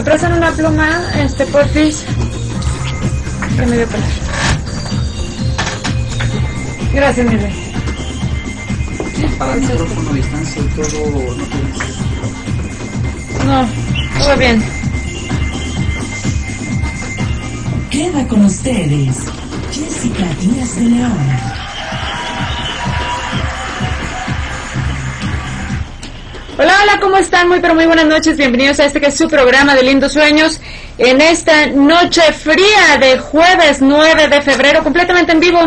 ¿Me prestan una pluma, porfis? Que me dio pena. Gracias, mi rey. Para el micrófono, distancia y todo, no tienes. No, todo bien. Queda con ustedes Jessica Díaz de León. Hola, hola, ¿cómo están? Muy, pero muy buenas noches. Bienvenidos a este que es su programa de Lindos Sueños. En esta noche fría de jueves 9 de febrero, completamente en vivo.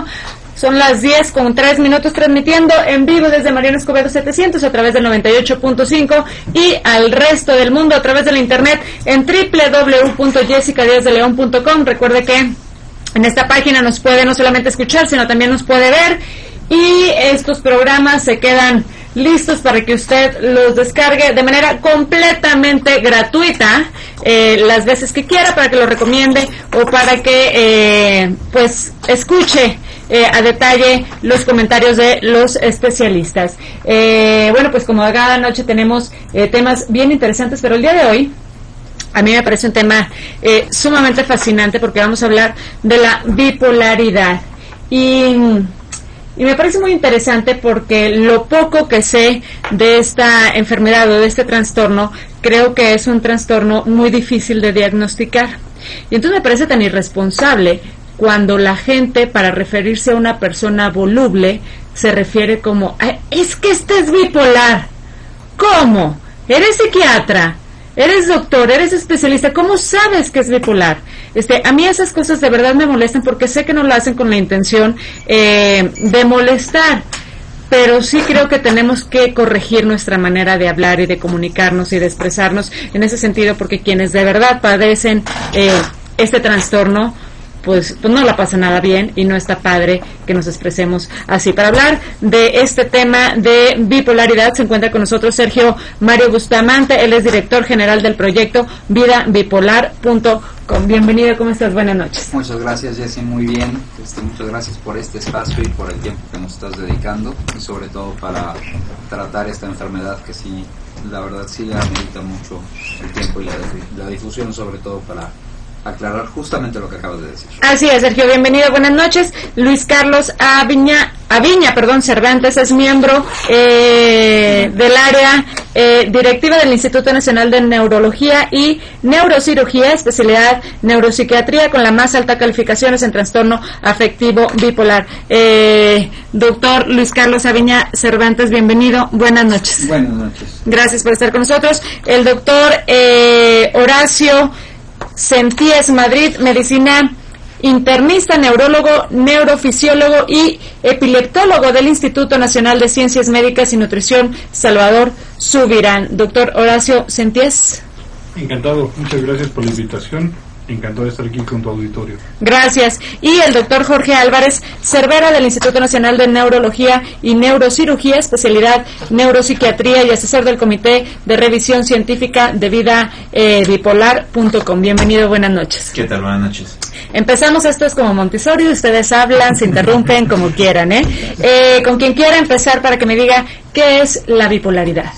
Son las 10:03, transmitiendo en vivo desde Mariano Escobedo 700 a través del 98.5 y al resto del mundo a través de la internet en www.jessicadiazdeleon.com. Recuerde que en esta página nos puede no solamente escuchar, sino también nos puede ver, y estos programas se quedan listos para que usted los descargue de manera completamente gratuita, las veces que quiera, para que lo recomiende o para que pues escuche a detalle los comentarios de los especialistas. Bueno, pues como cada noche tenemos temas bien interesantes, pero el día de hoy a mí me parece un tema sumamente fascinante, porque vamos a hablar de la bipolaridad. Y me parece muy interesante porque lo poco que sé de esta enfermedad o de este trastorno, creo que es un trastorno muy difícil de diagnosticar. Y entonces me parece tan irresponsable cuando la gente, para referirse a una persona voluble, se refiere como, es que este es bipolar. ¿Cómo? ¿Eres psiquiatra? ¿Eres doctor? ¿Eres especialista? ¿Cómo sabes que es bipolar? A mí esas cosas de verdad me molestan, porque sé que no lo hacen con la intención de molestar, pero sí creo que tenemos que corregir nuestra manera de hablar y de comunicarnos y de expresarnos en ese sentido, porque quienes de verdad padecen este trastorno, pues no la pasa nada bien, y no está padre que nos expresemos así. Para hablar de este tema de bipolaridad se encuentra con nosotros Sergio Mario Bustamante. Él es director general del proyecto vidabipolar.com. Bienvenido, ¿cómo estás? Buenas noches. Muchas gracias, Jessy, muy bien. Muchas gracias por este espacio y por el tiempo que nos estás dedicando, y sobre todo para tratar esta enfermedad que sí, la verdad sí amerita mucho el tiempo y la difusión, sobre todo para aclarar justamente lo que acabas de decir. Así es, Sergio, bienvenido, buenas noches. Luis Carlos Aviña, Cervantes es miembro del área directiva del Instituto Nacional de Neurología y Neurocirugía, especialidad neuropsiquiatría, con la más alta calificaciones en trastorno afectivo bipolar. Doctor Luis Carlos Aviña Cervantes, bienvenido, buenas noches. Buenas noches. Gracias por estar con nosotros. El doctor Horacio Senties Madrid, medicina internista, neurólogo, neurofisiólogo y epileptólogo del Instituto Nacional de Ciencias Médicas y Nutrición Salvador Subirán. Doctor Horacio Senties. Encantado, muchas gracias por la invitación. Encantado de estar aquí con tu auditorio. Gracias. Y el doctor Jorge Álvarez Cervera, del Instituto Nacional de Neurología y Neurocirugía, especialidad neuropsiquiatría, y asesor del Comité de Revisión Científica de vidabipolar.com. Bienvenido, buenas noches. ¿Qué tal? Buenas noches. Empezamos, esto es como Montessori, ustedes hablan, se interrumpen como quieran, con quien quiera empezar para que me diga qué es la bipolaridad.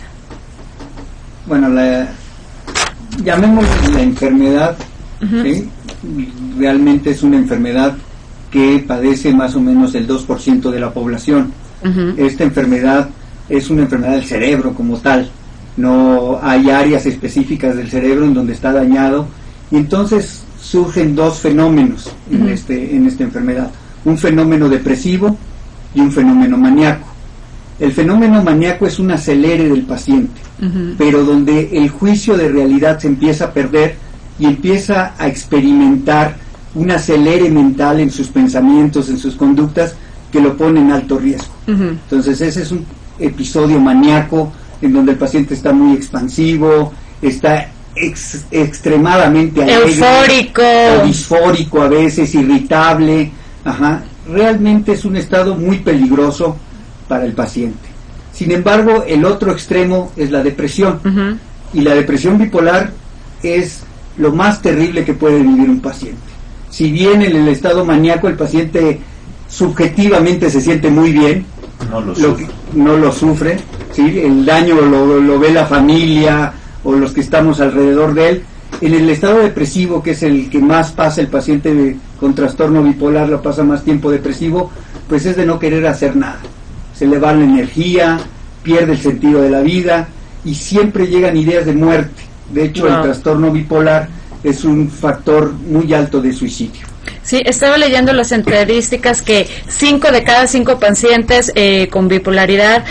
Bueno, llamémosla la enfermedad. ¿Sí? Realmente es una enfermedad que padece más o menos el 2% de la población. Esta enfermedad es una enfermedad del cerebro como tal. No hay áreas específicas del cerebro en donde está dañado, y entonces surgen dos fenómenos en esta enfermedad: un fenómeno depresivo y un fenómeno maníaco. El fenómeno maníaco es un acelere del paciente, pero donde el juicio de realidad se empieza a perder y empieza a experimentar un acelere mental en sus pensamientos, en sus conductas, que lo pone en alto riesgo. Entonces ese es un episodio maníaco en donde el paciente está muy expansivo, está extremadamente alegre, eufórico o disfórico, a veces irritable. Realmente es un estado muy peligroso para el paciente. Sin embargo, el otro extremo es la depresión, y la depresión bipolar es lo más terrible que puede vivir un paciente. Si bien en el estado maníaco el paciente subjetivamente se siente muy bien, no lo sufre, ¿sí? El daño lo ve la familia o los que estamos alrededor de él, En el estado depresivo, que es el que más pasa el paciente con trastorno bipolar, lo pasa más tiempo depresivo, pues es de no querer hacer nada. Se le va la energía, pierde el sentido de la vida y siempre llegan ideas de muerte. De hecho, el trastorno bipolar es un factor muy alto de suicidio. Sí, estaba leyendo las estadísticas que 5 de cada 5 pacientes con bipolaridad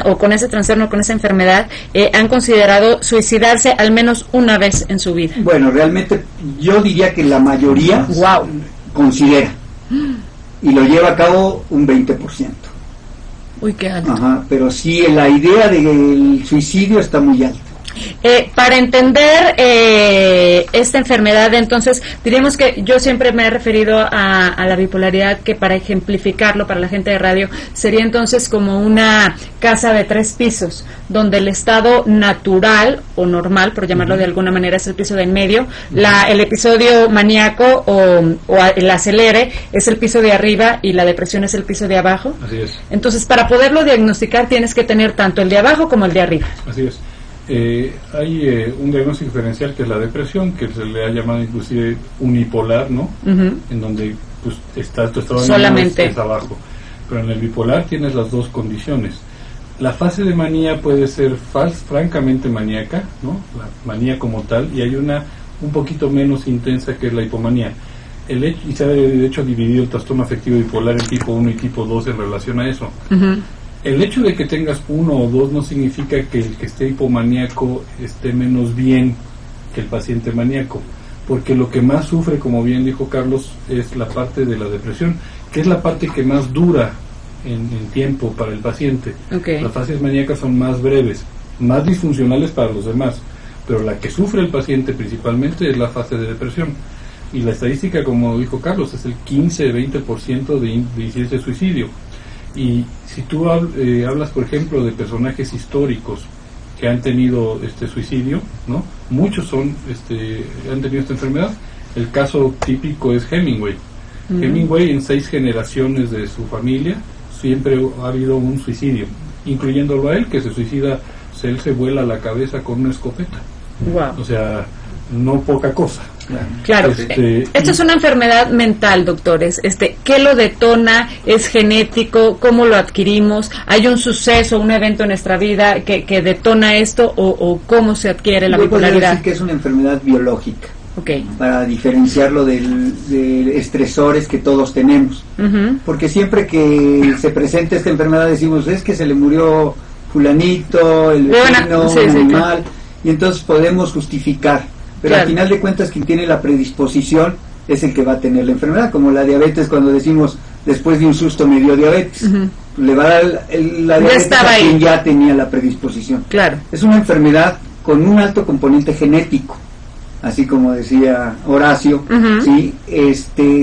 o con ese trastorno, con esa enfermedad, han considerado suicidarse al menos una vez en su vida. Bueno, realmente yo diría que la mayoría considera y lo lleva a cabo un 20%. Uy, qué alto. Ajá, pero sí, la idea del suicidio está muy alta. Para entender esta enfermedad, entonces, diríamos que yo siempre me he referido a la bipolaridad, que para ejemplificarlo para la gente de radio, sería entonces como una casa de 3 pisos, donde el estado natural o normal, por llamarlo de alguna manera, es el piso de en medio, el episodio maníaco o el acelere es el piso de arriba y la depresión es el piso de abajo. Así es. Entonces, para poderlo diagnosticar tienes que tener tanto el de abajo como el de arriba. Así es. Hay un diagnóstico diferencial que es la depresión, que se le ha llamado inclusive unipolar, ¿no? En donde pues tu estado solamente es abajo. Pero en el bipolar tienes las dos condiciones. La fase de manía puede ser francamente maníaca, ¿no? La manía como tal, y hay una un poquito menos intensa que es la hipomanía. Y se ha de hecho dividido el trastorno afectivo bipolar en tipo 1 y tipo 2 en relación a eso. El hecho de que tengas 1 o 2 no significa que el que esté hipomaníaco esté menos bien que el paciente maníaco, porque lo que más sufre, como bien dijo Carlos, es la parte de la depresión, que es la parte que más dura en tiempo para el paciente. Las fases maníacas son más breves, más disfuncionales para los demás, pero la que sufre el paciente principalmente es la fase de depresión. Y la estadística, como dijo Carlos, es el 15-20% de incidencia de suicidio. Y si tú hablas, por ejemplo, de personajes históricos que han tenido este suicidio, ¿no? Muchos han tenido esta enfermedad. El caso típico es Hemingway. Hemingway, en 6 generaciones de su familia siempre ha habido un suicidio, incluyéndolo a él, que se suicida, él se vuela la cabeza con una escopeta. O sea, no poca cosa. Claro, esto es una enfermedad mental, doctores. ¿Qué lo detona? ¿Es genético? ¿Cómo lo adquirimos? ¿Hay un suceso, un evento en nuestra vida que detona esto o cómo se adquiere la bipolaridad? Yo podría decir que es una enfermedad biológica, para diferenciarlo de estresores que todos tenemos. Porque siempre que se presenta esta enfermedad decimos, es que se le murió fulanito, el vecino, un animal, y entonces podemos justificar. Pero al final de cuentas quien tiene la predisposición es el que va a tener la enfermedad, como la diabetes, cuando decimos después de un susto me dio diabetes, le va a dar la diabetes a quien ya tenía la predisposición. Es una enfermedad con un alto componente genético, así como decía Horacio. ¿Sí?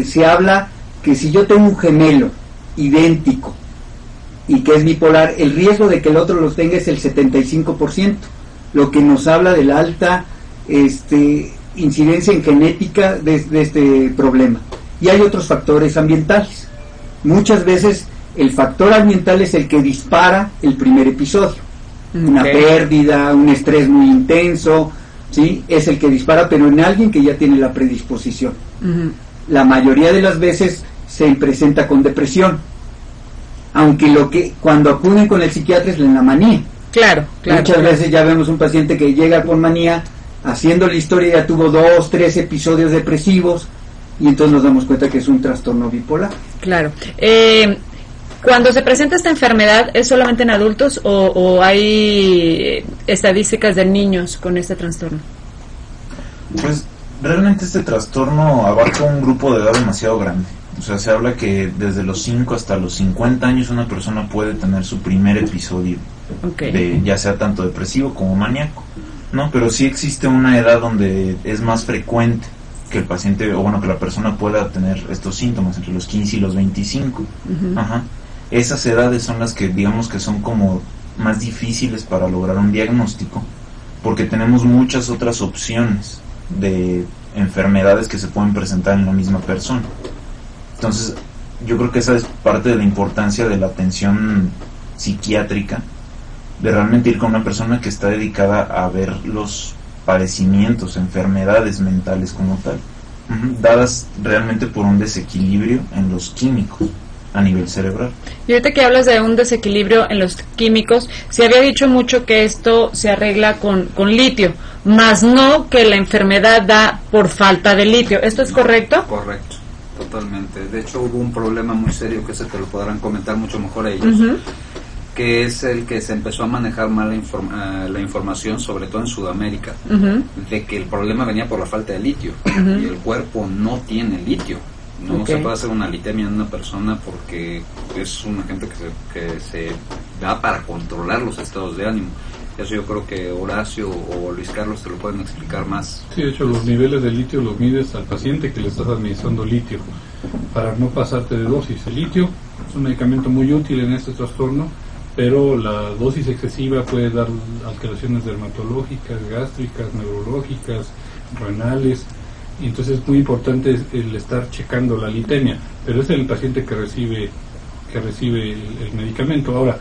Se habla que si yo tengo un gemelo idéntico y que es bipolar, el riesgo de que el otro los tenga es el 75%, lo que nos habla de la alta incidencia en genética de este problema. Y hay otros factores ambientales. Muchas veces el factor ambiental es el que dispara el primer episodio. Una pérdida, un estrés muy intenso, ¿sí? Es el que dispara, pero en alguien que ya tiene la predisposición. La mayoría de las veces se presenta con depresión, aunque cuando acuden con el psiquiatra es la manía. Muchas veces ya vemos un paciente que llega con manía, haciendo la historia ya tuvo 2, 3 episodios depresivos y entonces nos damos cuenta que es un trastorno bipolar. Cuando se presenta esta enfermedad, ¿es solamente en adultos o hay estadísticas de niños con este trastorno? Pues realmente este trastorno abarca un grupo de edad demasiado grande. O sea, se habla que desde los 5 hasta los 50 años una persona puede tener su primer episodio, ya sea tanto depresivo como maníaco. No, pero sí existe una edad donde es más frecuente que el paciente, que la persona pueda tener estos síntomas, entre los 15 y los 25. Esas edades son las que digamos que son como más difíciles para lograr un diagnóstico, porque tenemos muchas otras opciones de enfermedades que se pueden presentar en la misma persona. Entonces, yo creo que esa es parte de la importancia de la atención psiquiátrica, de realmente ir con una persona que está dedicada a ver los padecimientos, enfermedades mentales como tal, dadas realmente por un desequilibrio en los químicos a nivel cerebral. Y ahorita que hablas de un desequilibrio en los químicos, se había dicho mucho que esto se arregla con litio, más no que la enfermedad da por falta de litio. ¿Esto es correcto? Correcto, totalmente. De hecho, hubo un problema muy serio que se te lo podrán comentar mucho mejor ellos, que es el que se empezó a manejar mal la información, sobre todo en Sudamérica, de que el problema venía por la falta de litio, y el cuerpo no tiene litio. No se puede hacer una litemia en una persona porque es un agente que se da para controlar los estados de ánimo. Eso yo creo que Horacio o Luis Carlos te lo pueden explicar más. Sí, de hecho los niveles de litio los mides al paciente que le estás administrando litio para no pasarte de dosis. El litio es un medicamento muy útil en este trastorno, pero la dosis excesiva puede dar alteraciones dermatológicas, gástricas, neurológicas, renales. Y entonces es muy importante el estar checando la litemia, pero es el paciente que recibe el medicamento. Ahora,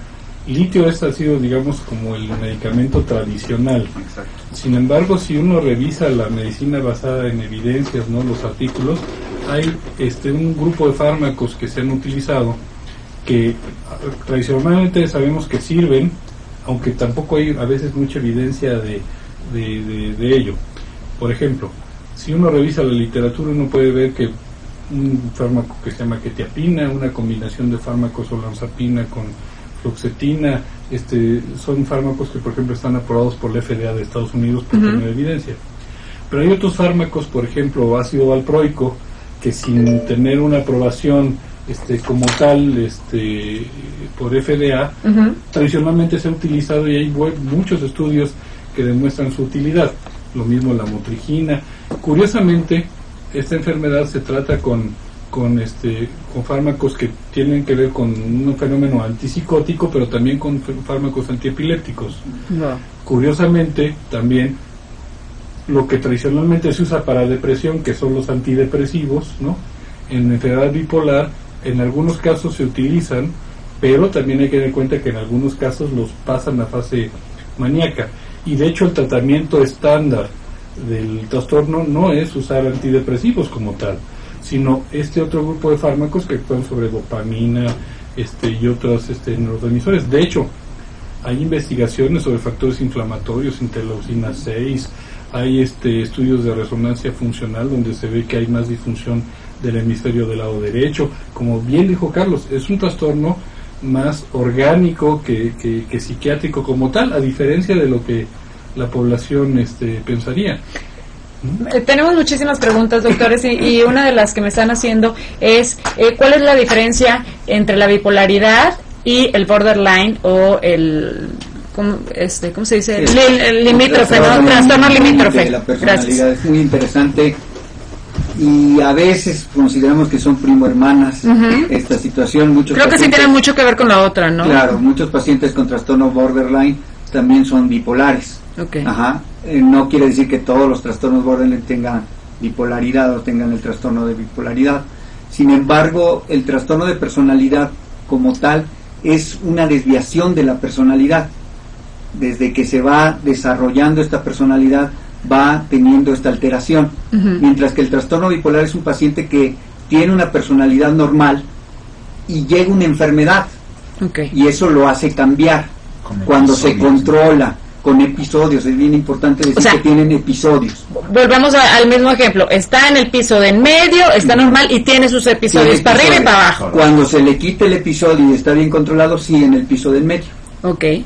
litio ha sido, digamos, como el medicamento tradicional. Exacto. Sin embargo, si uno revisa la medicina basada en evidencias, no los artículos, hay un grupo de fármacos que se han utilizado que tradicionalmente sabemos que sirven, aunque tampoco hay a veces mucha evidencia de ello. Por ejemplo, si uno revisa la literatura, uno puede ver que un fármaco que se llama quetiapina, una combinación de fármacos olanzapina con fluoxetina, son fármacos que, por ejemplo, están aprobados por la FDA de Estados Unidos por tener evidencia. Pero hay otros fármacos, por ejemplo, ácido valproico, que sin tener una aprobación como tal por FDA, tradicionalmente se ha utilizado y hay muchos estudios que demuestran su utilidad. Lo mismo la motrigina. Curiosamente, esta enfermedad se trata con fármacos que tienen que ver con un fenómeno antipsicótico, pero también con fármacos antiepilépticos. Curiosamente, también lo que tradicionalmente se usa para depresión, que son los antidepresivos, ¿no? En enfermedad bipolar, en algunos casos se utilizan, pero también hay que tener en cuenta que en algunos casos los pasan a fase maníaca. Y de hecho el tratamiento estándar del trastorno no es usar antidepresivos como tal, sino otro grupo de fármacos que actúan sobre dopamina y otros neurotransmisores. De hecho, hay investigaciones sobre factores inflamatorios, interleucina 6, hay estudios de resonancia funcional donde se ve que hay más disfunción del hemisferio del lado derecho. Como bien dijo Carlos, es un trastorno más orgánico que psiquiátrico como tal, a diferencia de lo que la población pensaría. Tenemos muchísimas preguntas, doctores, y una de las que me están haciendo es ¿cuál es la diferencia entre la bipolaridad y el borderline o el ¿cómo se dice? El limítrofe, ¿no? Trastorno limítrofe. La personalidad. Gracias. Es muy interesante y a veces consideramos que son primo hermanas. Esta situación. Creo que sí tiene mucho que ver con la otra, ¿no? Claro, muchos pacientes con trastorno borderline también son bipolares. Okay. No quiere decir que todos los trastornos borderline tengan bipolaridad o tengan el trastorno de bipolaridad. Sin embargo, el trastorno de personalidad como tal es una desviación de la personalidad. Desde que se va desarrollando esta personalidad, va teniendo esta alteración. Mientras que el trastorno bipolar es un paciente que tiene una personalidad normal y llega una enfermedad. Y eso lo hace cambiar cuando se controla con episodios. Es bien importante decir que tienen episodios. Volvemos al mismo ejemplo. Está en el piso de en medio, está normal y tiene sus episodios para arriba y para abajo. Cuando se le quite el episodio y está bien controlado, sigue en el piso del medio.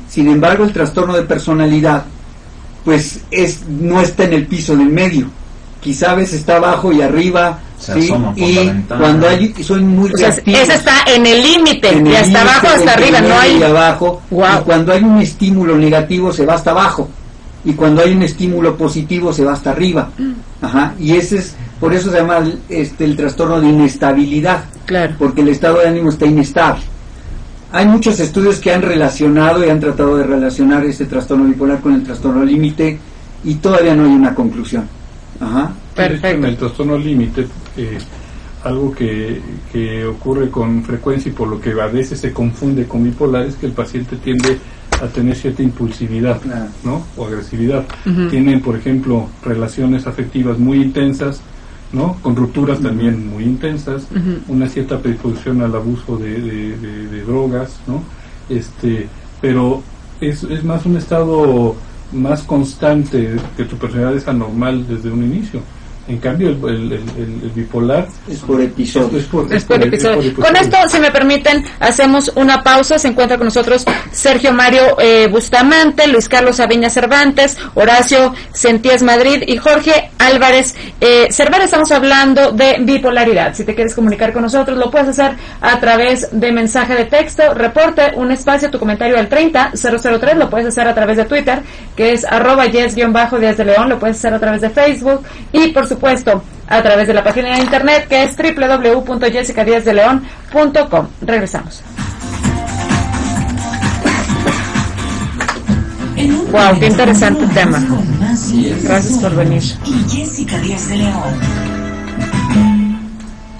Sin embargo, el trastorno de personalidad pues no está en el piso del medio. Quizá a veces está abajo y arriba. ¿sí? Y cuando son muy reactivos, ese está en el límite, y hasta abajo hasta arriba, no hay. Y abajo. Wow. Y cuando hay un estímulo negativo se va hasta abajo, y cuando hay un estímulo positivo se va hasta arriba. Y ese es, por eso se llama el trastorno de inestabilidad. Claro. Porque el estado de ánimo está inestable. Hay muchos estudios que han relacionado y han tratado de relacionar este trastorno bipolar con el trastorno límite y todavía no hay una conclusión. Perfecto. En el trastorno límite, algo que ocurre con frecuencia y por lo que a veces se confunde con bipolar es que el paciente tiende a tener cierta impulsividad, ¿no? O agresividad. Tienen, por ejemplo, relaciones afectivas muy intensas, ¿no? Con rupturas también muy intensas, una cierta predisposición al abuso de drogas, ¿no? Pero es más un estado más constante, que tu personalidad es anormal desde un inicio. En cambio, el bipolar es por episodio. Es por episodio. Con esto, si me permiten, hacemos una pausa. Se encuentra con nosotros Sergio Mario Bustamante, Luis Carlos Aviña Cervantes, Horacio Sentíes Madrid y Jorge Álvarez Cervantes. Estamos hablando de bipolaridad. Si te quieres comunicar con nosotros, lo puedes hacer a través de mensaje de texto, reporte un espacio, tu comentario al 30003, lo puedes hacer a través de Twitter, que es @yes_Díaz de León, lo puedes hacer a través de Facebook y, por supuesto, a través de la página de internet, que es www.jessicadiazdeleon.com. Regresamos. Wow, qué interesante tema. Gracias por venir. Jessica Díaz de León.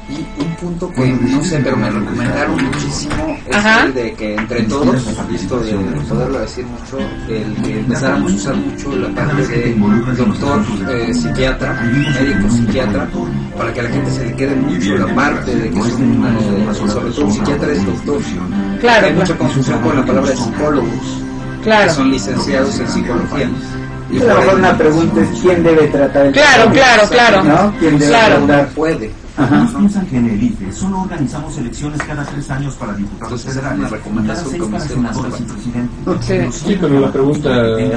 Y un punto que no sé, pero me recomendaron muchísimo es el de que entre todos, visto de poderlo decir mucho, el que empezáramos a usar mucho la parte de doctor, psiquiatra, médico psiquiatra, para que a la gente se le quede mucho la parte de que son, sobre todo psiquiatra es doctor. Claro. Hay mucha confusión con la palabra psicólogos, que son licenciados en psicología. Y a lo mejor una pregunta es quién debe tratar el Claro. ¿no? ¿Quién debe tratar? Puede. Piensan que en el IFE solo organizamos elecciones cada 3 años para diputados federales. Una recomendación cada 6 para senadores y presidentes. Sí, pero la pregunta...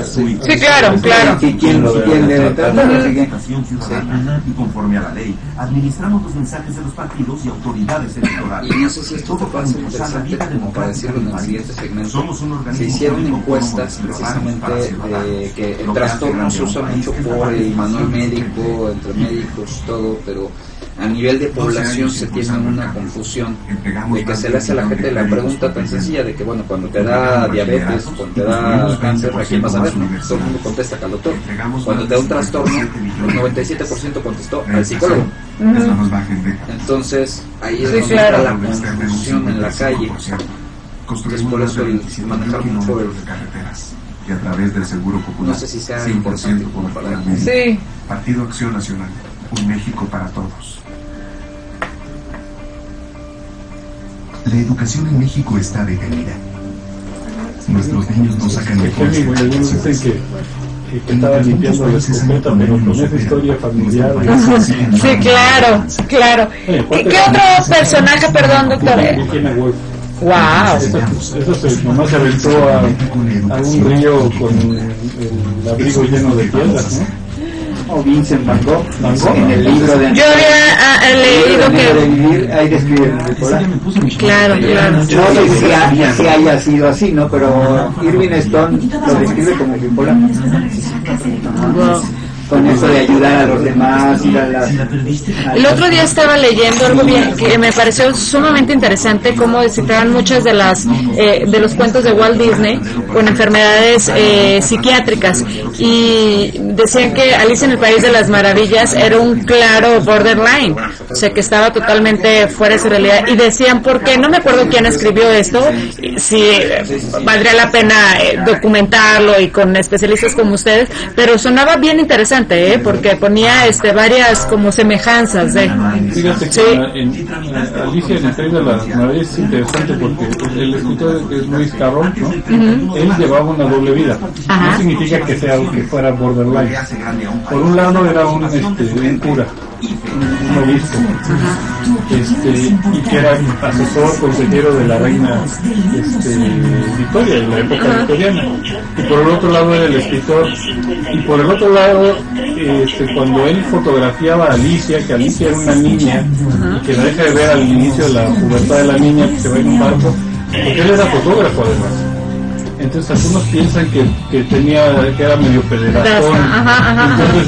Sí, claro. ¿Quién debe tratar? Ciudadana y conforme a la ley, administramos los mensajes de los partidos y autoridades electorales. Y no sé si esto te puede ser interesante como para decirlo en el siguiente segmento. Se hicieron encuestas precisamente de que el trastorno se usa mucho por el manual médico, entre médicos, todo, pero a nivel de población se tiene una confusión de que se le hace a la gente la pregunta tan sencilla de que, bueno, cuando te da diabetes, cuando te da cáncer, ¿a quién vas a ver? ¿No? Todo el mundo contesta que al doctor. Cuando te da un trastorno, el 97% contestó al psicólogo. Entonces, ahí es donde está la confusión en la calle. Es por eso el manejar mucho el... Y a través del Seguro Popular. No sé si sea importante como para... Sí. Partido Acción Nacional. Un México para todos. La educación en México está detenida. Nuestros niños no sacan mejores calificaciones. que estaba limpiando la escopeta, pero con esa historia familiar. Sí, claro. ¿Qué otro personaje, perdón, doctor? Wow. Eso nomás se aventó a un río con el abrigo lleno de piedras, ¿no? O Vincent Van Gogh, en el libro de... Yo había leído que... Ahí describe el bipolar. Claro. No sé si haya sido así, ¿no? Pero Irving Stone lo describe como bipolar. Wow. Con eso de ayudar a los demás, ir a las... El otro día estaba leyendo algo bien que me pareció sumamente interesante, cómo citaban muchas de de los cuentos de Walt Disney con enfermedades psiquiátricas, y decían que Alicia en el País de las Maravillas era un claro borderline, o sea que estaba totalmente fuera de su realidad, y decían, porque no me acuerdo quién escribió esto, si valdría la pena documentarlo y con especialistas como ustedes, pero sonaba bien interesante, porque ponía varias como semejanzas de... Fíjate que en Alicia en el País de las Maravillas es interesante porque el escritor es Luis Carroll, ¿no? Él llevaba una doble vida. No significa que fuera borderline. Por un lado era un cura, un obispo, y que era asesor consejero de la reina Victoria, en la época victoriana, y por el otro lado era el escritor, y por el otro lado cuando él fotografiaba a Alicia, que Alicia era una niña y que la deja de ver al inicio de la pubertad de la niña, que se va en un barco, porque él era fotógrafo además. Entonces algunos piensan que era medio pederastón.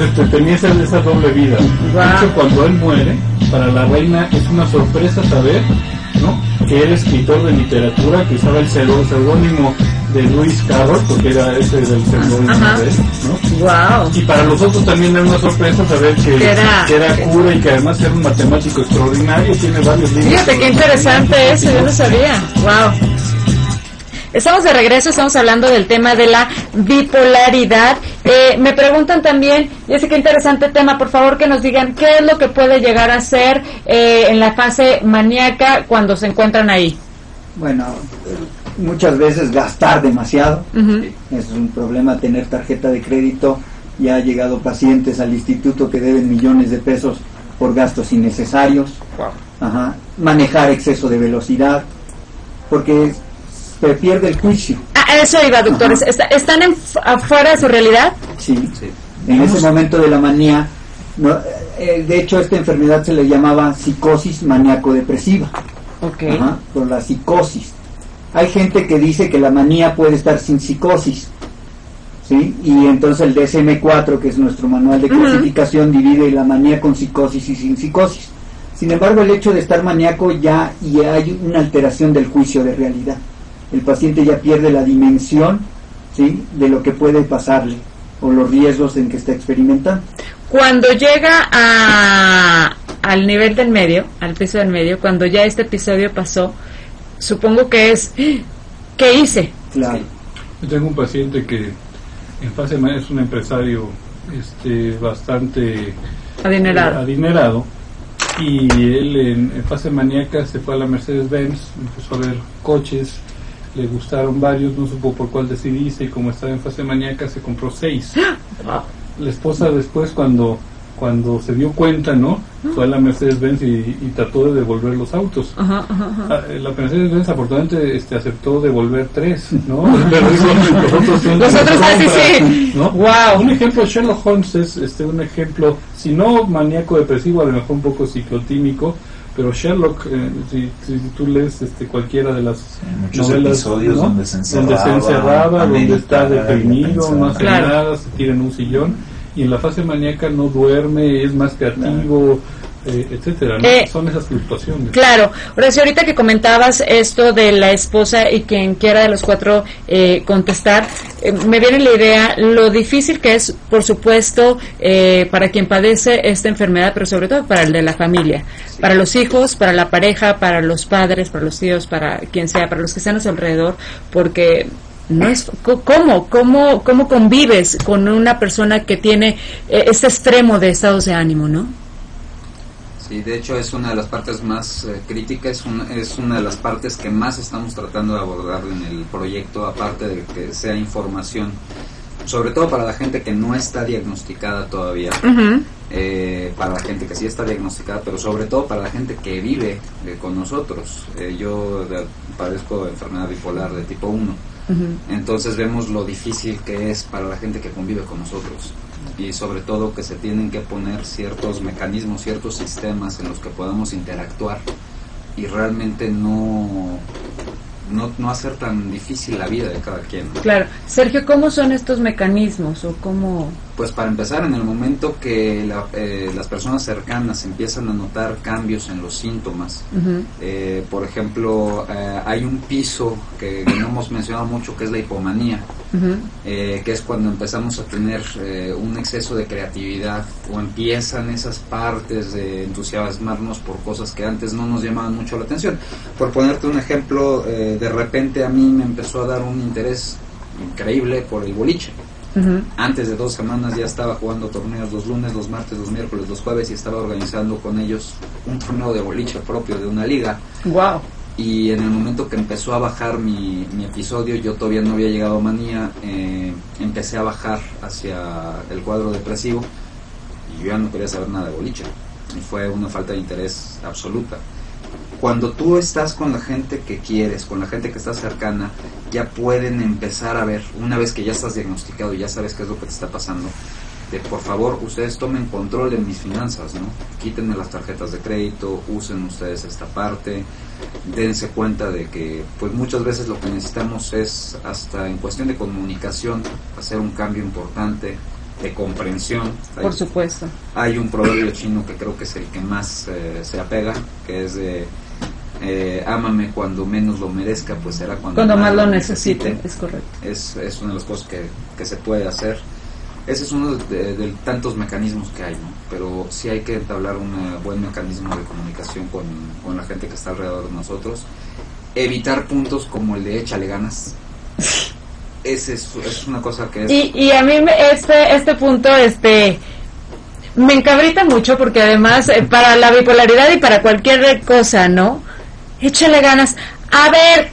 Entonces tenía esa doble vida. De hecho, cuando él muere, para la reina es una sorpresa saber, ¿no?, que era escritor de literatura, que usaba el seudónimo de Luis Carroll, porque era ese del seudónimo de él, ¿no? Wow. Y para los otros también era una sorpresa saber que era cura y que además era un matemático extraordinario, tiene varios libros. Fíjate qué interesante eso, yo no sabía. Wow. Estamos de regreso, estamos hablando del tema de la bipolaridad. Me preguntan también, y ese qué interesante tema, por favor que nos digan qué es lo que puede llegar a ser en la fase maníaca cuando se encuentran ahí. Bueno, muchas veces gastar demasiado. Uh-huh. Es un problema tener tarjeta de crédito. Ya ha llegado pacientes al instituto que deben millones de pesos por gastos innecesarios. Wow. Ajá. Manejar exceso de velocidad, porque se pierde el juicio. Eso iba, doctores. ¿Están afuera de su realidad? Sí. En ese momento de la manía, no, de hecho esta enfermedad se le llamaba psicosis maníaco-depresiva. Okay. Ajá, por la psicosis. Hay gente que dice que la manía puede estar sin psicosis, ¿sí? Y entonces el DSM-4, que es nuestro manual de clasificación, divide la manía con psicosis y sin psicosis. Sin embargo, el hecho de estar maníaco ya y hay una alteración del juicio de realidad. El paciente ya pierde la dimensión, ¿sí?, de lo que puede pasarle o los riesgos en que está experimentando. Cuando llega al nivel del medio, al piso del medio, cuando ya este episodio pasó, supongo que es ¿qué hice? Claro. Yo tengo un paciente que en fase maníaca es un empresario bastante adinerado, y él en fase maníaca se fue a la Mercedes-Benz, empezó a ver coches, le gustaron varios, no supo por cuál decidirse, y como estaba en fase maníaca se compró 6. La esposa después cuando se dio cuenta, ¿no?, fue a la Mercedes-Benz y trató de devolver los autos. Ajá. La Mercedes-Benz afortunadamente aceptó devolver 3, ¿no? Los otros sí. ¿no? Wow. Un ejemplo, Sherlock Holmes es un ejemplo, si no maníaco depresivo, a lo mejor un poco ciclotímico, pero Sherlock, si tú lees cualquiera de las muchos novelas, episodios, ¿no?, donde se encerraba, donde está deprimido, no hace claro, nada, se tira en un sillón, y en la fase maníaca no duerme, es más creativo, etcétera, ¿no? Son esas fluctuaciones. Claro. Horacio, ahorita que comentabas esto de la esposa y quien quiera de los 4 contestar, me viene la idea lo difícil que es, por supuesto, para quien padece esta enfermedad, pero sobre todo para el de la familia, para los hijos, para la pareja, para los padres, para los tíos, para quien sea, para los que están a su alrededor, porque no es cómo convives con una persona que tiene este extremo de estados de ánimo, ¿no? Sí, de hecho es una de las partes más críticas, es una de las partes que más estamos tratando de abordar en el proyecto, aparte de que sea información, sobre todo para la gente que no está diagnosticada todavía, Uh-huh. Para la gente que sí está diagnosticada, pero sobre todo para la gente que vive con nosotros. Yo padezco de enfermedad bipolar de tipo 1. Uh-huh. Entonces vemos lo difícil que es para la gente que convive con nosotros, y sobre todo que se tienen que poner ciertos mecanismos, ciertos sistemas en los que podamos interactuar y realmente no hacer tan difícil la vida de cada quien. Claro. Sergio, ¿cómo son estos mecanismos o cómo...? Pues para empezar, en el momento que las personas cercanas empiezan a notar cambios en los síntomas, Uh-huh. Por ejemplo, hay un piso que no hemos mencionado mucho, que es la hipomanía, Uh-huh. que es cuando empezamos a tener un exceso de creatividad, o empiezan esas partes de entusiasmarnos por cosas que antes no nos llamaban mucho la atención. Por ponerte un ejemplo, de repente a mí me empezó a dar un interés increíble por el boliche. Uh-huh. Antes de 2 semanas ya estaba jugando torneos los lunes, los martes, los miércoles, los jueves, y estaba organizando con ellos un torneo de boliche propio de una liga. Wow. Y en el momento que empezó a bajar mi episodio, yo todavía no había llegado a manía, empecé a bajar hacia el cuadro depresivo, y yo ya no quería saber nada de boliche, y fue una falta de interés absoluta. Cuando tú estás con la gente que quieres, con la gente que está cercana, ya pueden empezar a ver, una vez que ya estás diagnosticado y ya sabes qué es lo que te está pasando, de por favor, ustedes tomen control de mis finanzas, ¿no? Quítenme las tarjetas de crédito, usen ustedes esta parte, dense cuenta de que pues muchas veces lo que necesitamos es, hasta en cuestión de comunicación, hacer un cambio importante, de comprensión. Por supuesto. Hay un proverbio chino que creo que es el que más se apega, que es de ámame cuando menos lo merezca, pues será cuando más lo necesite. Es correcto. Es una de las cosas que se puede hacer. Ese es uno de tantos mecanismos que hay, ¿no? Pero sí hay que entablar un buen mecanismo de comunicación con la gente que está alrededor de nosotros. evitar puntos como el de échale ganas. Es una cosa que es... Y a mí este punto me encabrita mucho, porque además para la bipolaridad y para cualquier cosa, ¿no? Échale ganas. A ver,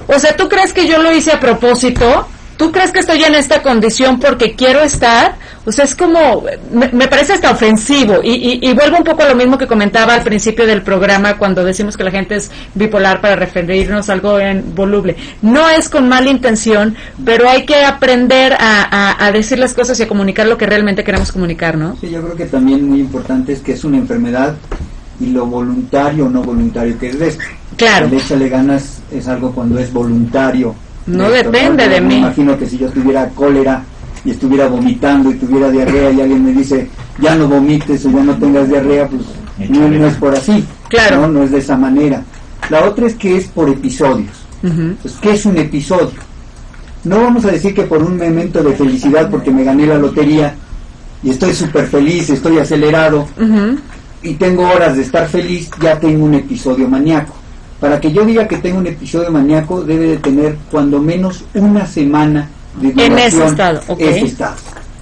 o sea, ¿tú crees que yo lo hice a propósito? ¿Tú crees que estoy en esta condición porque quiero estar? O sea, es como, me parece hasta ofensivo, y vuelvo un poco a lo mismo que comentaba al principio del programa cuando decimos que la gente es bipolar para referirnos a algo voluble. No es con mala intención, pero hay que aprender a decir las cosas y a comunicar lo que realmente queremos comunicar, ¿no? Sí, yo creo que también muy importante es que es una enfermedad y lo voluntario o no voluntario que es de esto. Claro. El échale ganas es algo cuando es voluntario. No depende de mí. Me imagino que si yo tuviera cólera y estuviera vomitando y tuviera diarrea y alguien me dice ya no vomites o ya no tengas diarrea, pues no es por así. Claro. No es de esa manera. La otra es que es por episodios. Entonces, ¿qué es un episodio? No vamos a decir que por un momento de felicidad porque me gané la lotería y estoy súper feliz, estoy acelerado y tengo horas de estar feliz, ya tengo un episodio maníaco. Para que yo diga que tengo un episodio maníaco, debe de tener cuando menos una semana de duración en ese estado, ese estado.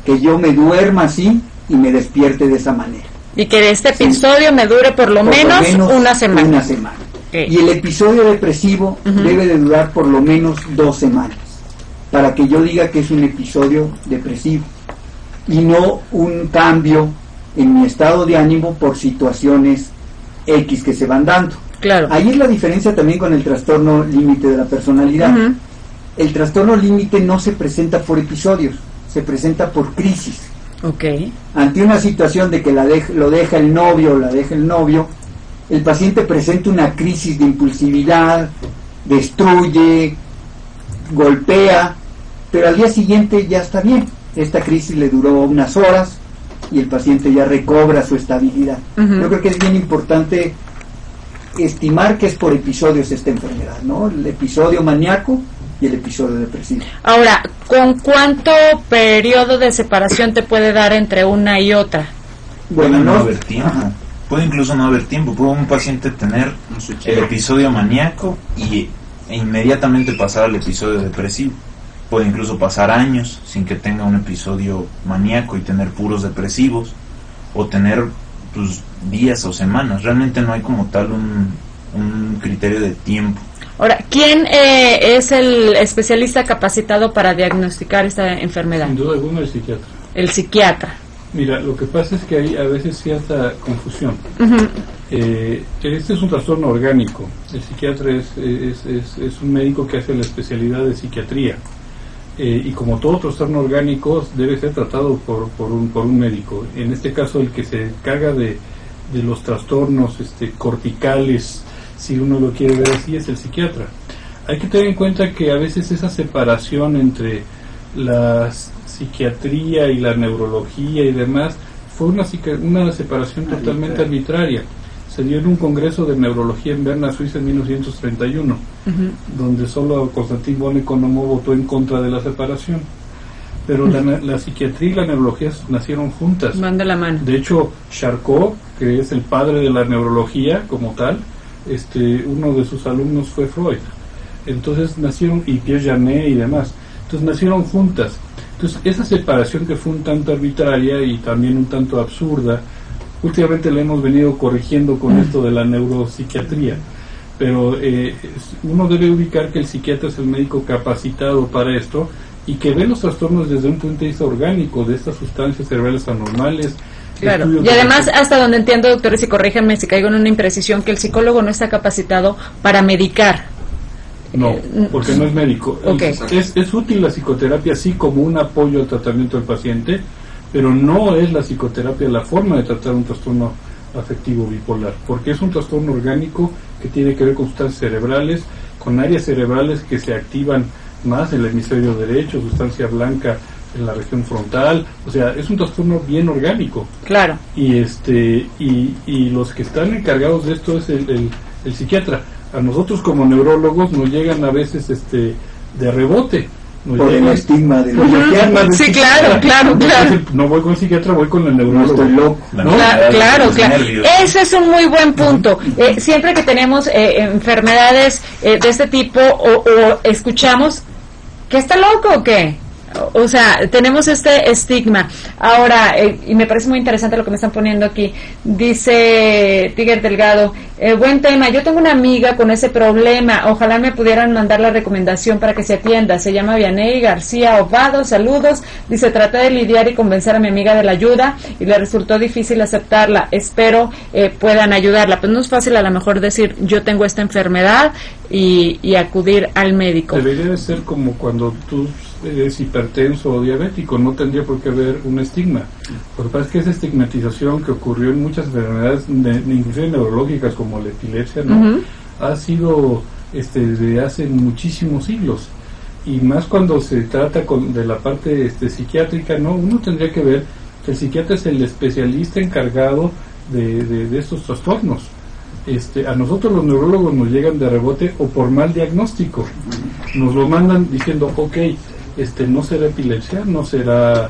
Que yo me duerma así y me despierte de esa manera. Y que este episodio me dure por lo menos una semana. Una semana. Y el episodio depresivo debe de durar por lo menos 2 semanas. Para que yo diga que es un episodio depresivo. Y no un cambio en mi estado de ánimo por situaciones X que se van dando. Claro. Ahí es la diferencia también con el trastorno límite de la personalidad. El trastorno límite no se presenta por episodios, se presenta por crisis. Ante una situación de que lo deja el novio o la deja el novio, el paciente presenta una crisis de impulsividad, destruye, golpea, pero al día siguiente ya está bien. Esta crisis le duró unas horas y el paciente ya recobra su estabilidad. Yo creo que es bien importante estimar que es por episodios esta enfermedad, ¿no? El episodio maníaco y el episodio depresivo. Ahora, ¿con cuánto periodo de separación te puede dar entre una y otra? Bueno, no haber tiempo. Puede incluso no haber tiempo. Puede un paciente tener el episodio maníaco e inmediatamente pasar al episodio depresivo. Puede incluso pasar años sin que tenga un episodio maníaco y tener puros depresivos, o tener días o semanas. Realmente no hay como tal un criterio de tiempo. Ahora, ¿quién es el especialista capacitado para diagnosticar esta enfermedad? Sin duda alguna el psiquiatra. El psiquiatra. Mira, lo que pasa es que hay a veces cierta confusión. Este es un trastorno orgánico. El psiquiatra es un médico que hace la especialidad de psiquiatría. Y como todo trastorno orgánico debe ser tratado por un médico. En este caso el que se encarga de los trastornos corticales, si uno lo quiere ver así, es el psiquiatra. Hay que tener en cuenta que a veces esa separación entre la psiquiatría y la neurología y demás fue una separación totalmente arbitraria. Se dio en un congreso de neurología en Berna, Suiza, en 1931, donde solo Konstantin von Economo votó en contra de la separación. Pero la psiquiatría y la neurología nacieron juntas. Van de la mano. De hecho, Charcot, que es el padre de la neurología como tal, uno de sus alumnos fue Freud. Entonces nacieron, y Pierre Janet y demás. Entonces nacieron juntas. Entonces esa separación, que fue un tanto arbitraria y también un tanto absurda, últimamente le hemos venido corrigiendo con esto de la neuropsiquiatría, pero uno debe ubicar que el psiquiatra es el médico capacitado para esto y que ve los trastornos desde un punto de vista orgánico, de estas sustancias cerebrales anormales. Claro, y además, hasta donde entiendo, doctores, y corríjanme si caigo en una imprecisión, que el psicólogo no está capacitado para medicar. No, porque no es médico. Es útil la psicoterapia sí como un apoyo al tratamiento del paciente, pero no es la psicoterapia la forma de tratar un trastorno afectivo bipolar, porque es un trastorno orgánico que tiene que ver con sustancias cerebrales, con áreas cerebrales que se activan más en el hemisferio derecho, sustancia blanca en la región frontal, o sea, es un trastorno bien orgánico. Claro. Y y los que están encargados de esto es el psiquiatra. A nosotros como neurólogos nos llegan a veces de rebote, nos por el llegan. estigma del Sí, claro. No voy con el psiquiatra, voy con el No neurólogo. estoy loco. La ¿No? enfermedad de Claro. los nervios. Ese es un muy buen punto. Siempre que tenemos enfermedades de este tipo o escuchamos que está loco o qué. O sea, tenemos este estigma. Ahora, y me parece muy interesante lo que me están poniendo aquí. Dice Tiger Delgado, buen tema. Yo tengo una amiga con ese problema. Ojalá me pudieran mandar la recomendación para que se atienda. Se llama Vianey García Ovado. Saludos. Dice, traté de lidiar y convencer a mi amiga de la ayuda y le resultó difícil aceptarla. Espero puedan ayudarla. Pues no es fácil a lo mejor decir, yo tengo esta enfermedad y acudir al médico. Debería de ser como cuando tú eres hipertenso o diabético, no tendría por qué haber un estigma. Lo que pasa es que esa estigmatización que ocurrió en muchas enfermedades, inclusive neurológicas como la epilepsia, ¿no? Ha sido desde hace muchísimos siglos. Y más cuando se trata de la parte psiquiátrica, ¿no? Uno tendría que ver que el psiquiatra es el especialista encargado de estos trastornos. A nosotros los neurólogos nos llegan de rebote o por mal diagnóstico. Nos lo mandan diciendo, ok, no será epilepsia, no será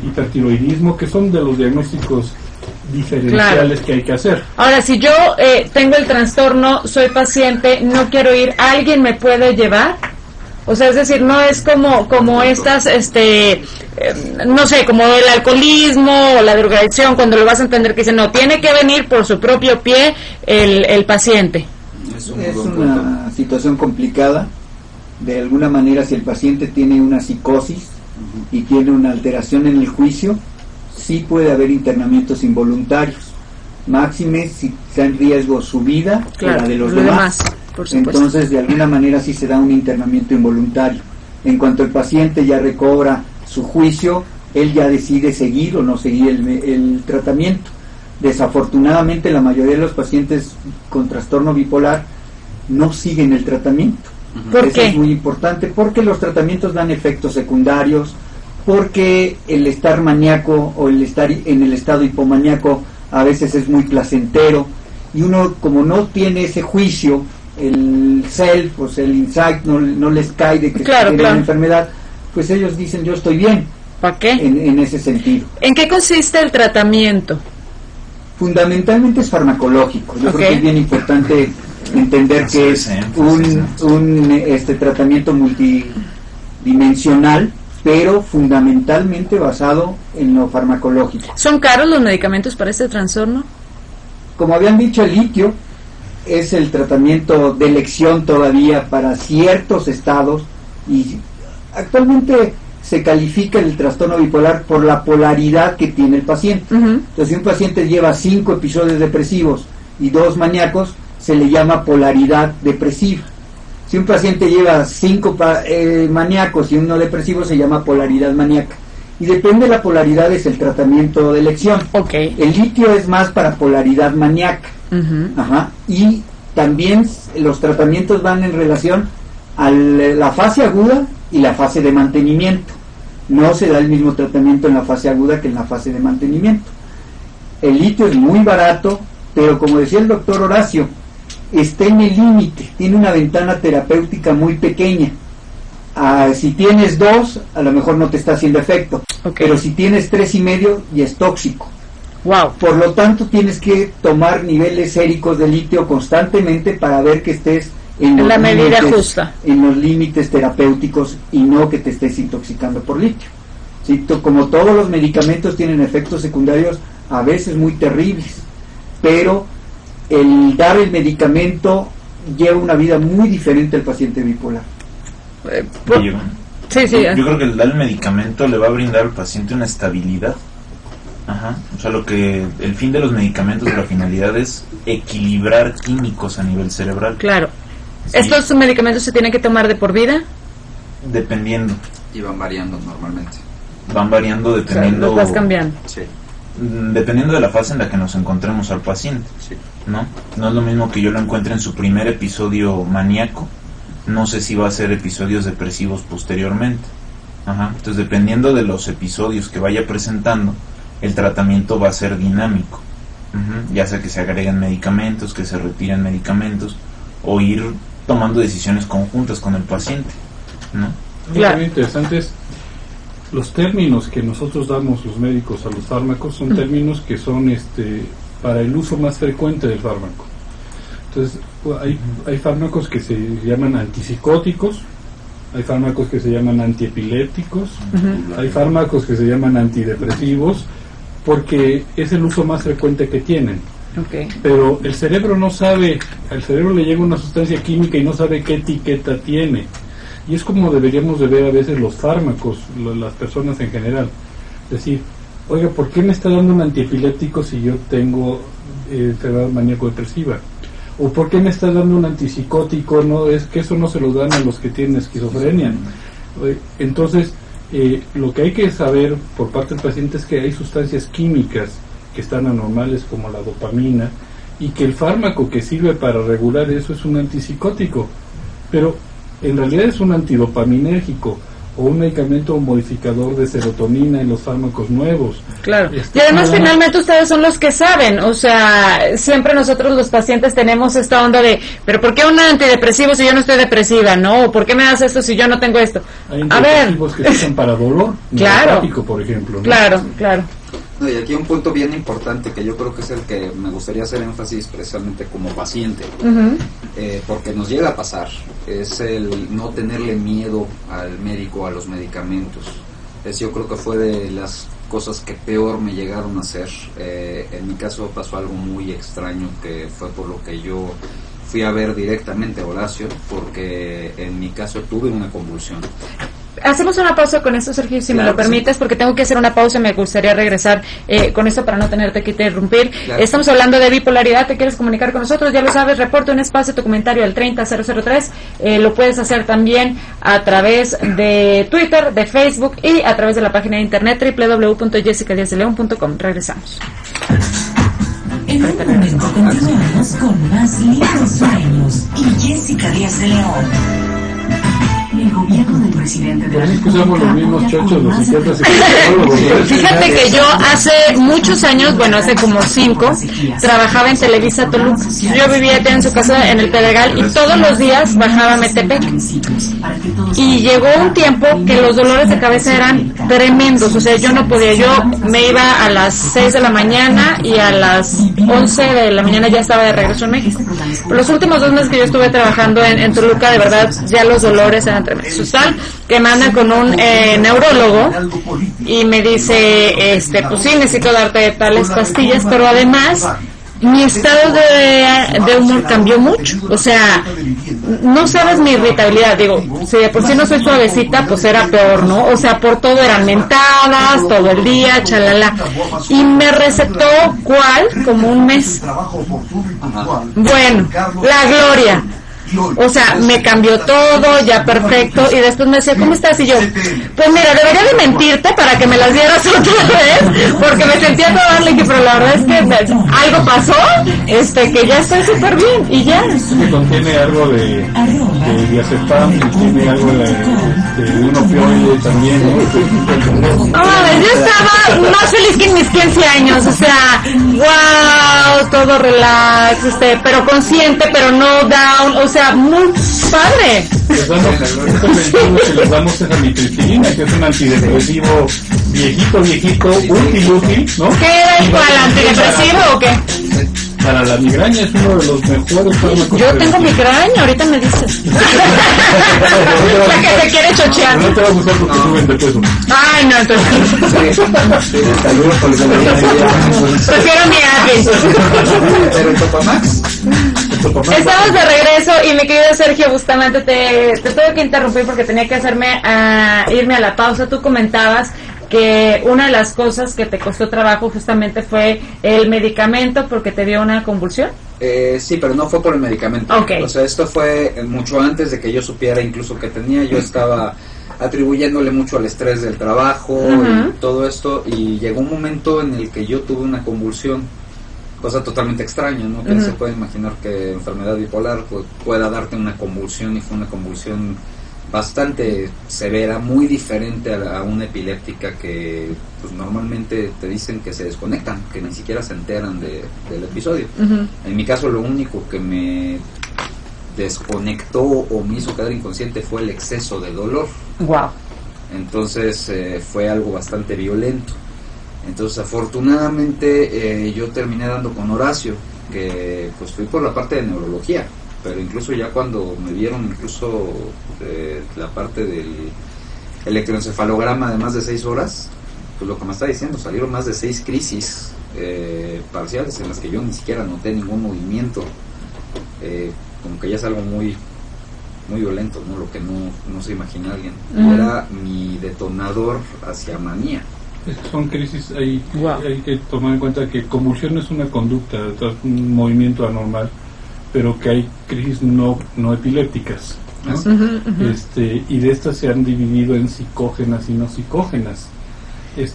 hipertiroidismo, que son de los diagnósticos diferenciales que hay que hacer. Ahora, si yo tengo el trastorno, soy paciente, no quiero ir, ¿alguien me puede llevar? O sea, es decir, no es como estas, no sé, como el alcoholismo o la drogadicción, cuando lo vas a entender que dicen, no, tiene que venir por su propio pie el paciente. Es una situación complicada. De alguna manera, si el paciente tiene una psicosis y tiene una alteración en el juicio, sí puede haber internamientos involuntarios, máxime si está en riesgo su vida o la de los demás. Por supuesto. Entonces, de alguna manera sí se da un internamiento involuntario. En cuanto el paciente ya recobra su juicio, él ya decide seguir o no seguir el tratamiento. Desafortunadamente, la mayoría de los pacientes con trastorno bipolar no siguen el tratamiento. ¿Por Eso qué? es muy importante, porque los tratamientos dan efectos secundarios, porque el estar maníaco o el estar en el estado hipomaníaco a veces es muy placentero, y uno, como no tiene ese juicio, el self, o sea, el insight, no les cae de que tienen una enfermedad, pues ellos dicen, yo estoy bien. ¿Para qué? En ese sentido. ¿En qué consiste el tratamiento? Fundamentalmente es farmacológico. Yo creo que es bien importante entender que es un tratamiento multidimensional, pero fundamentalmente basado en lo farmacológico. ¿Son caros los medicamentos para este trastorno? Como habían dicho, el litio es el tratamiento de elección todavía para ciertos estados, y actualmente se califica el trastorno bipolar por la polaridad que tiene el paciente. Entonces, si un paciente lleva 5 episodios depresivos y 2 maníacos, se le llama polaridad depresiva. Si un paciente lleva 5 maníacos y 1 depresivo, se llama polaridad maníaca. Y depende de la polaridad, es el tratamiento de elección. El litio es más para polaridad maníaca. Y también los tratamientos van en relación a la fase aguda y la fase de mantenimiento. No se da el mismo tratamiento en la fase aguda que en la fase de mantenimiento. El litio es muy barato, pero como decía el doctor Horacio, está en el límite, tiene una ventana terapéutica muy pequeña. Si tienes 2, a lo mejor no te está haciendo efecto, pero si tienes 3,5, ya es tóxico. Por lo tanto, tienes que tomar niveles séricos de litio constantemente para ver que estés en la medida justa, en los límites terapéuticos, y no que te estés intoxicando por litio. ¿Sí? Como todos los medicamentos tienen efectos secundarios a veces muy terribles, pero el dar el medicamento lleva una vida muy diferente al paciente bipolar. Yo creo que el dar el medicamento le va a brindar al paciente una estabilidad. O sea, el fin de los medicamentos, la finalidad es equilibrar químicos a nivel cerebral. Claro. Sí. ¿Estos medicamentos se tienen que tomar de por vida? Dependiendo. Y van variando normalmente. Van variando dependiendo. O sea, los vas cambiando. Sí. Dependiendo de la fase en la que nos encontremos al paciente. Sí. No es lo mismo que yo lo encuentre en su primer episodio maníaco. No sé si va a ser episodios depresivos posteriormente. Entonces, dependiendo de los episodios que vaya presentando, el tratamiento va a ser dinámico. Ya sea que se agreguen medicamentos, que se retiren medicamentos, o ir tomando decisiones conjuntas con el paciente, Claro. Muy interesante es los términos que nosotros damos los médicos a los fármacos son términos que son para el uso más frecuente del fármaco. Entonces hay fármacos que se llaman antipsicóticos, hay fármacos que se llaman antiepilépticos, hay fármacos que se llaman antidepresivos, porque es el uso más frecuente que tienen. Okay. Pero el cerebro no sabe, al cerebro le llega una sustancia química y no sabe qué etiqueta tiene. Y es como deberíamos de ver a veces los fármacos, las personas en general. Es decir, oiga, ¿por qué me está dando un antiepiléptico si yo tengo enfermedad maníaco-depresiva? ¿O por qué me está dando un antipsicótico? No, es que eso no se lo dan a los que tienen esquizofrenia. Entonces, lo que hay que saber por parte del paciente es que hay sustancias químicas que están anormales como la dopamina y que el fármaco que sirve para regular eso es un antipsicótico, pero en realidad es un antidopaminérgico o un medicamento modificador de serotonina en los fármacos nuevos. Claro. Y además finalmente ustedes son los que saben, o sea, siempre nosotros los pacientes tenemos esta onda de, pero ¿por qué un antidepresivo si yo no estoy depresiva? ¿No? ¿Por qué me das esto si yo no tengo esto? Hay a ver. antidepresivos que se usan para dolor, claro, neuropático, por ejemplo, ¿no? Claro, claro. No, y aquí un punto bien importante que yo creo que es el que me gustaría hacer énfasis precisamente como paciente, porque nos llega a pasar, es el no tenerle miedo al médico, a los medicamentos. Yo creo que fue de las cosas que peor me llegaron a hacer. En mi caso pasó algo muy extraño que fue por lo que yo fui a ver directamente a Horacio, porque en mi caso tuve una convulsión. Hacemos una pausa con esto, Sergio, si me lo permites, porque tengo que hacer una pausa y me gustaría regresar con esto para no tenerte que interrumpir. Claro. Estamos hablando de bipolaridad, ¿te quieres comunicar con nosotros? Ya lo sabes, reporta un espacio, tu comentario al 30003. Lo puedes hacer también a través de Twitter, de Facebook y a través de la página de internet www.jessicadiazeleon.com. Regresamos. En un momento continuamos con más lindos sueños y Jessica Díaz de León. El gobierno del presidente de la usamos los mismos chochos, los psiquiatras. Fíjate que yo hace muchos años, bueno, hace como 5, trabajaba en Televisa Toluca. Yo vivía en su casa en el Pedregal y todos los días bajaba a Metepec. Y llegó un tiempo que los dolores de cabeza eran tremendos, o sea, yo no podía, yo me iba a las 6 de la mañana y a las 11 de la mañana ya estaba de regreso en México. Los últimos 2 meses que yo estuve trabajando en Toluca, de verdad, ya los dolores eran tremendos. Total, que me anda con un neurólogo y me dice, pues sí, necesito darte tales pastillas, pero además mi estado de humor cambió mucho, o sea, no sabes mi irritabilidad, digo, si de por sí no soy suavecita, pues era peor, ¿no? O sea, por todo eran mentadas, todo el día, chalala, y me recetó como un mes. Bueno, la gloria. O sea, me cambió todo, ya perfecto, y después me decía, ¿cómo estás? Y yo, pues mira, debería de mentirte para que me las dieras otra vez, porque me sentía toda darle, pero la verdad es que algo pasó, que ya estoy súper bien, y ya. Que contiene algo de diazepam, y tiene algo de un opioide también, ¿no? Yo estaba más feliz que en mis 15 años, o sea, wow, todo relax, pero consciente, pero no down, o sea, muy padre. Les damos amitriptilina, que es un antidepresivo viejito, útil, ¿no? ¿Qué era igual, antidepresivo o qué? Para la migraña es uno de los mejores fármacos. Yo tengo migraña, ahorita me dices. La que te quiere chochear. No te va a gustar porque suben de peso. Ay, no, entonces. Prefiero mi Advil. ¿Pero el Topamax? Estamos de regreso y mi querido Sergio Bustamante, te tuve que interrumpir porque tenía que irme a la pausa. Tú comentabas que una de las cosas que te costó trabajo justamente fue el medicamento porque te dio una convulsión. Sí, pero no fue por el medicamento. Okay. O sea, esto fue mucho antes de que yo supiera incluso que tenía. Yo estaba atribuyéndole mucho al estrés del trabajo y todo esto, y llegó un momento en el que yo tuve una convulsión, cosa totalmente extraña, ¿no? Que se puede imaginar que enfermedad bipolar pueda darte una convulsión, y fue una convulsión bastante severa, muy diferente a una epiléptica que pues normalmente te dicen que se desconectan, que ni siquiera se enteran del episodio. En mi caso lo único que me desconectó o me hizo quedar inconsciente fue el exceso de dolor. Wow. Entonces fue algo bastante violento. Entonces afortunadamente yo terminé dando con Horacio, que pues fui por la parte de neurología, pero incluso ya cuando me vieron incluso la parte del electroencefalograma de más de 6 horas, pues lo que me está diciendo, salieron más de 6 crisis parciales en las que yo ni siquiera noté ningún movimiento, como que ya es algo muy muy violento, ¿no? Lo que no se imagina alguien. Era mi detonador hacia manía. Son crisis, hay que tomar en cuenta que convulsión es una conducta, un movimiento anormal, pero que hay crisis no epilépticas, ¿no? Y de estas se han dividido en psicógenas y no psicógenas.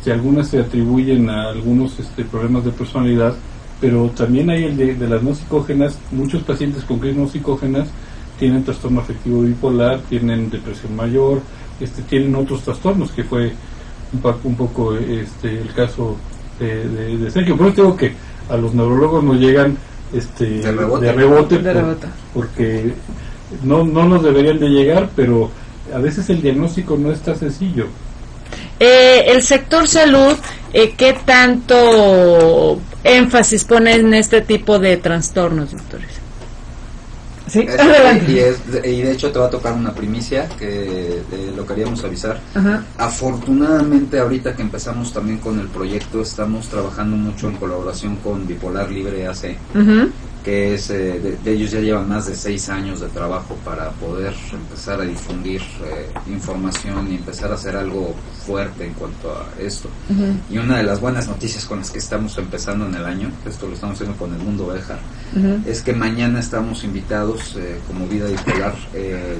Algunas se atribuyen a algunos problemas de personalidad, pero también hay el de las no psicógenas. Muchos pacientes con crisis no psicógenas tienen trastorno afectivo bipolar, tienen depresión mayor, tienen otros trastornos, que fue un poco el caso de Sergio. Por eso digo que a los neurólogos nos llegan de rebote. Porque no nos deberían de llegar, pero a veces el diagnóstico no es tan sencillo. El sector salud, ¿qué tanto énfasis pone en este tipo de trastornos, doctores? Sí, y de hecho te va a tocar una primicia que lo queríamos avisar. Afortunadamente ahorita que empezamos también con el proyecto, estamos trabajando mucho en colaboración con Bipolar Libre AC, que es de ellos ya llevan más de 6 años de trabajo para poder empezar a difundir información y empezar a hacer algo fuerte en cuanto a esto. Y una de las buenas noticias con las que estamos empezando en el año, esto lo estamos haciendo con el Mundo Oveja, es que mañana estamos invitados como Vida Bipolar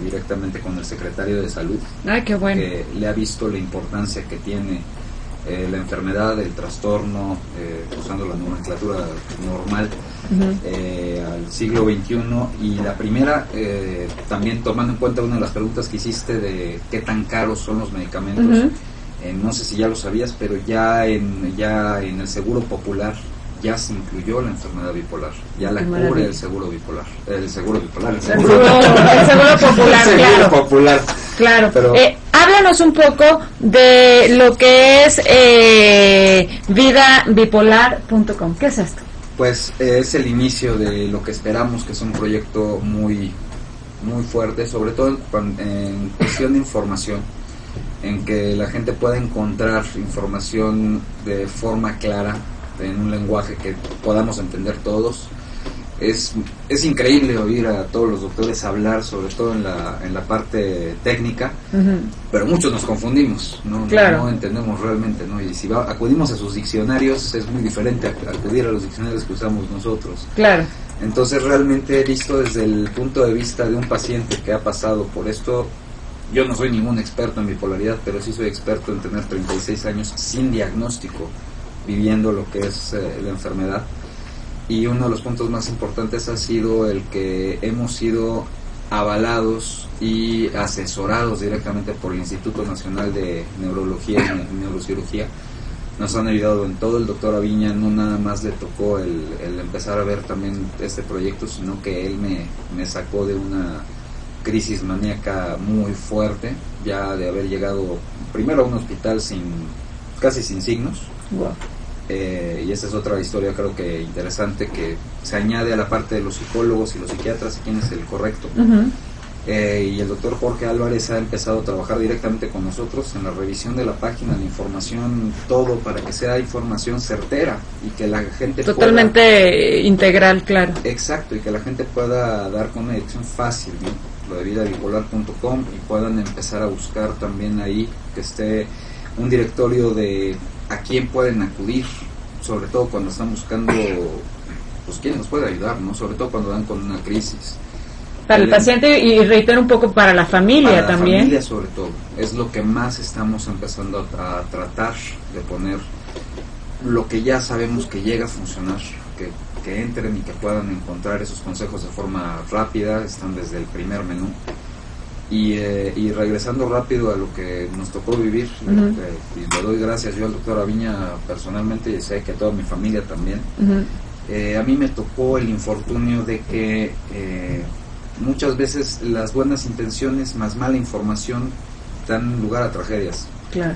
directamente con el secretario de Salud. Ay, qué bueno. Que le ha visto la importancia que tiene la enfermedad, el trastorno, usando la nomenclatura normal, al siglo XXI. Y la primera, también tomando en cuenta una de las preguntas que hiciste de qué tan caros son los medicamentos, no sé si ya lo sabías, pero ya en el Seguro Popular ya se incluyó la enfermedad bipolar, ya la cubre el seguro bipolar, el seguro popular, claro. Pero, háblanos un poco de lo que es vidabipolar.com. ¿Qué es esto? Pues es el inicio de lo que esperamos que es un proyecto muy muy fuerte, sobre todo en cuestión de información, en que la gente pueda encontrar información de forma clara, en un lenguaje que podamos entender todos. Es increíble oír a todos los doctores hablar, sobre todo en la parte técnica, pero muchos nos confundimos, no entendemos realmente, ¿no? Y si acudimos a sus diccionarios, es muy diferente a acudir a los diccionarios que usamos nosotros. Claro. Entonces realmente visto desde el punto de vista de un paciente que ha pasado por esto, yo no soy ningún experto en bipolaridad, pero sí soy experto en tener 36 años sin diagnóstico, viviendo lo que es la enfermedad. Y uno de los puntos más importantes ha sido el que hemos sido avalados y asesorados directamente por el Instituto Nacional de Neurología y Neurocirugía. Nos han ayudado en todo. El doctor Aviña no nada más le tocó el empezar a ver también este proyecto, sino que él me sacó de una crisis maníaca muy fuerte, ya de haber llegado primero a un hospital casi sin signos. Wow. Y esta es otra historia, creo que interesante, que se añade a la parte de los psicólogos y los psiquiatras, y quién es el correcto. Y el doctor Jorge Álvarez ha empezado a trabajar directamente con nosotros en la revisión de la página, la información, todo para que sea información certera y que la gente totalmente integral, claro. Exacto, y que la gente pueda dar con una dirección fácil, ¿no? Lo de vidabipolar.com, y puedan empezar a buscar también ahí que esté un directorio de a quién pueden acudir, sobre todo cuando están buscando pues quién nos puede ayudar, ¿no? Sobre todo cuando dan con una crisis. Para el paciente, y reitero un poco para la familia para también. La familia sobre todo, es lo que más estamos empezando a tratar de poner, lo que ya sabemos que llega a funcionar, que entren y que puedan encontrar esos consejos de forma rápida, están desde el primer menú. Y regresando rápido a lo que nos tocó vivir, y le doy gracias yo al doctor Aviña personalmente, y sé que a toda mi familia también. A mí me tocó el infortunio de que muchas veces las buenas intenciones más mala información dan lugar a tragedias. Claro.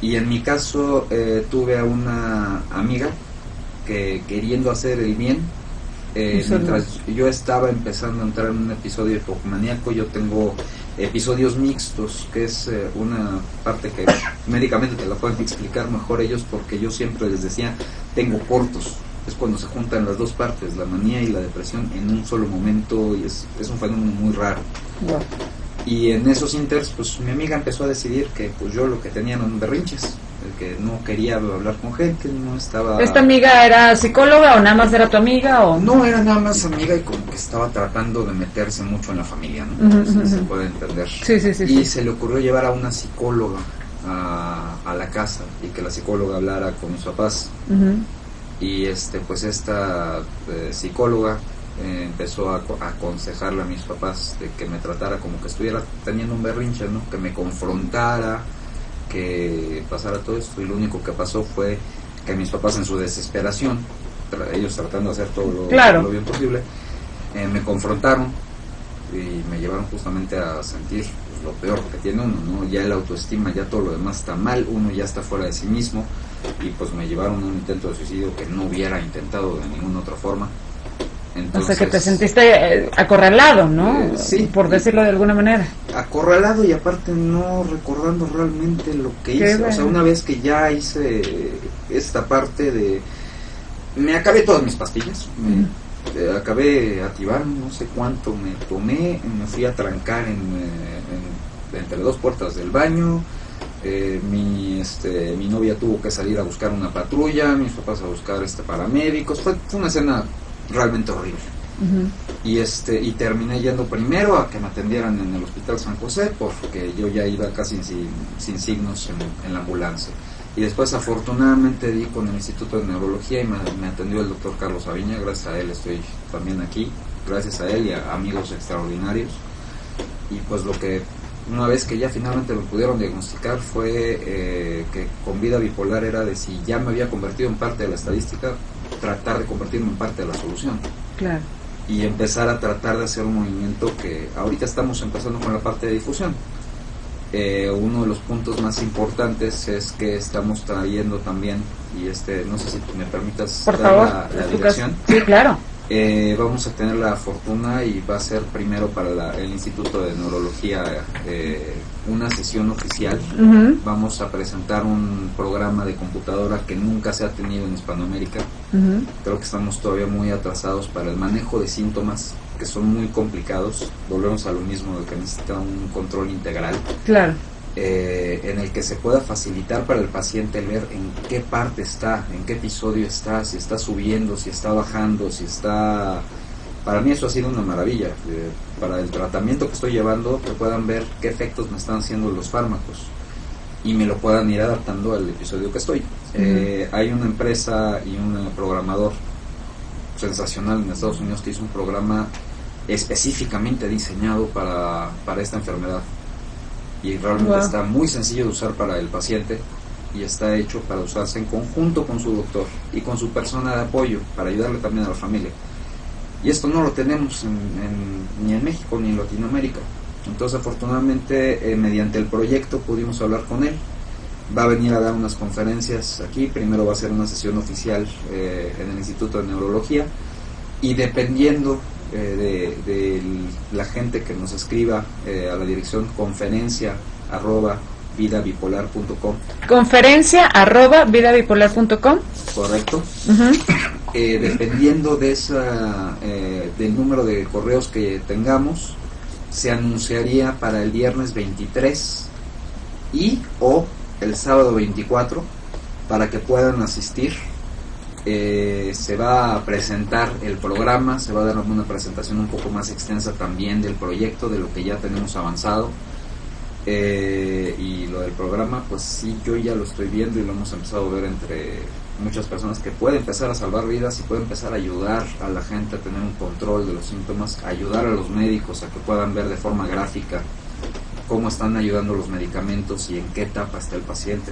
Y en mi caso tuve a una amiga que, queriendo hacer el bien, mientras yo estaba empezando a entrar en un episodio hipomaníaco, yo tengo episodios mixtos, que es una parte que médicamente te la pueden explicar mejor ellos, porque yo siempre les decía, tengo cortos. Es cuando se juntan las dos partes, la manía y la depresión, en un solo momento, y es un fenómeno muy raro. Wow. Y en esos inters, pues mi amiga empezó a decidir que pues yo lo que tenía eran berrinches, el que no quería hablar con gente, no estaba... ¿Esta amiga era psicóloga o nada más era tu amiga? O no, era nada más amiga, y como que estaba tratando de meterse mucho en la familia, ¿no? Sí, se puede entender. Sí. Y se le ocurrió llevar a una psicóloga a la casa, y que la psicóloga hablara con mis papás. Y pues esta psicóloga empezó a aconsejarle a mis papás de que me tratara como que estuviera teniendo un berrinche, ¿no? Que me confrontara, que pasara todo esto. Y lo único que pasó fue que mis papás, en su desesperación, ellos tratando de hacer todo lo bien posible, me confrontaron y me llevaron justamente a sentir lo peor que tiene uno, ¿no? Ya la autoestima, ya todo lo demás está mal, uno ya está fuera de sí mismo, y pues me llevaron a un intento de suicidio que no hubiera intentado de ninguna otra forma. Entonces, o sea, que te sentiste acorralado, ¿no? Sí. Por decirlo de alguna manera. Acorralado, y aparte no recordando realmente lo que hice. Bueno. O sea, una vez que ya hice esta parte de... Me acabé todas mis pastillas, acabé activando, no sé cuánto me tomé, me fui a trancar entre dos puertas del baño. Mi novia tuvo que salir a buscar una patrulla, mis papás a buscar paramédicos. Fue una escena realmente horrible. Y terminé yendo primero a que me atendieran en el Hospital San José, porque yo ya iba casi sin signos en la ambulancia. Y después, afortunadamente, di con el Instituto de Neurología y me atendió el doctor Carlos Aviña. Gracias a él estoy también aquí, gracias a él y a amigos extraordinarios. Y pues una vez que ya finalmente me pudieron diagnosticar, fue que con vida bipolar era de, si ya me había convertido en parte de la estadística, tratar de convertirme en parte de la solución. Claro. Y empezar a tratar de hacer un movimiento que ahorita estamos empezando con la parte de difusión. Uno de los puntos más importantes es que estamos trayendo también, y no sé si me permitas por dar favor, la dirección. Sí, claro. Vamos a tener la fortuna, y va a ser primero para el Instituto de Neurología una sesión oficial. Vamos a presentar un programa de computadora que nunca se ha tenido en Hispanoamérica. Creo que estamos todavía muy atrasados para el manejo de síntomas, que son muy complicados. Volvemos a lo mismo, de que necesita un control integral. Claro. En el que se pueda facilitar para el paciente ver en qué parte está, en qué episodio está, si está subiendo, si está bajando, si está... Para mí eso ha sido una maravilla. Para el tratamiento que estoy llevando, que puedan ver qué efectos me están haciendo los fármacos y me lo puedan ir adaptando al episodio que estoy. Hay una empresa y un programador sensacional en Estados Unidos que hizo un programa específicamente diseñado para esta enfermedad. Y realmente está muy sencillo de usar para el paciente, y está hecho para usarse en conjunto con su doctor y con su persona de apoyo, para ayudarle también a la familia. Y esto no lo tenemos ni en México ni en Latinoamérica. Entonces, afortunadamente, mediante el proyecto pudimos hablar con él. Va a venir a dar unas conferencias aquí. Primero va a ser una sesión oficial en el Instituto de Neurología, y dependiendo de la gente que nos escriba a la dirección conferencia@vidabipolar.com. Conferencia@vidabipolar.com. Correcto. Dependiendo de del número de correos que tengamos, se anunciaría para el viernes 23 o el sábado 24, para que puedan asistir. Se va a presentar el programa, se va a dar una presentación un poco más extensa también del proyecto, de lo que ya tenemos avanzado. Y lo del programa, pues sí, yo ya lo estoy viendo y lo hemos empezado a ver entre muchas personas, que puede empezar a salvar vidas y puede empezar a ayudar a la gente a tener un control de los síntomas, ayudar a los médicos a que puedan ver de forma gráfica cómo están ayudando los medicamentos y en qué etapa está el paciente.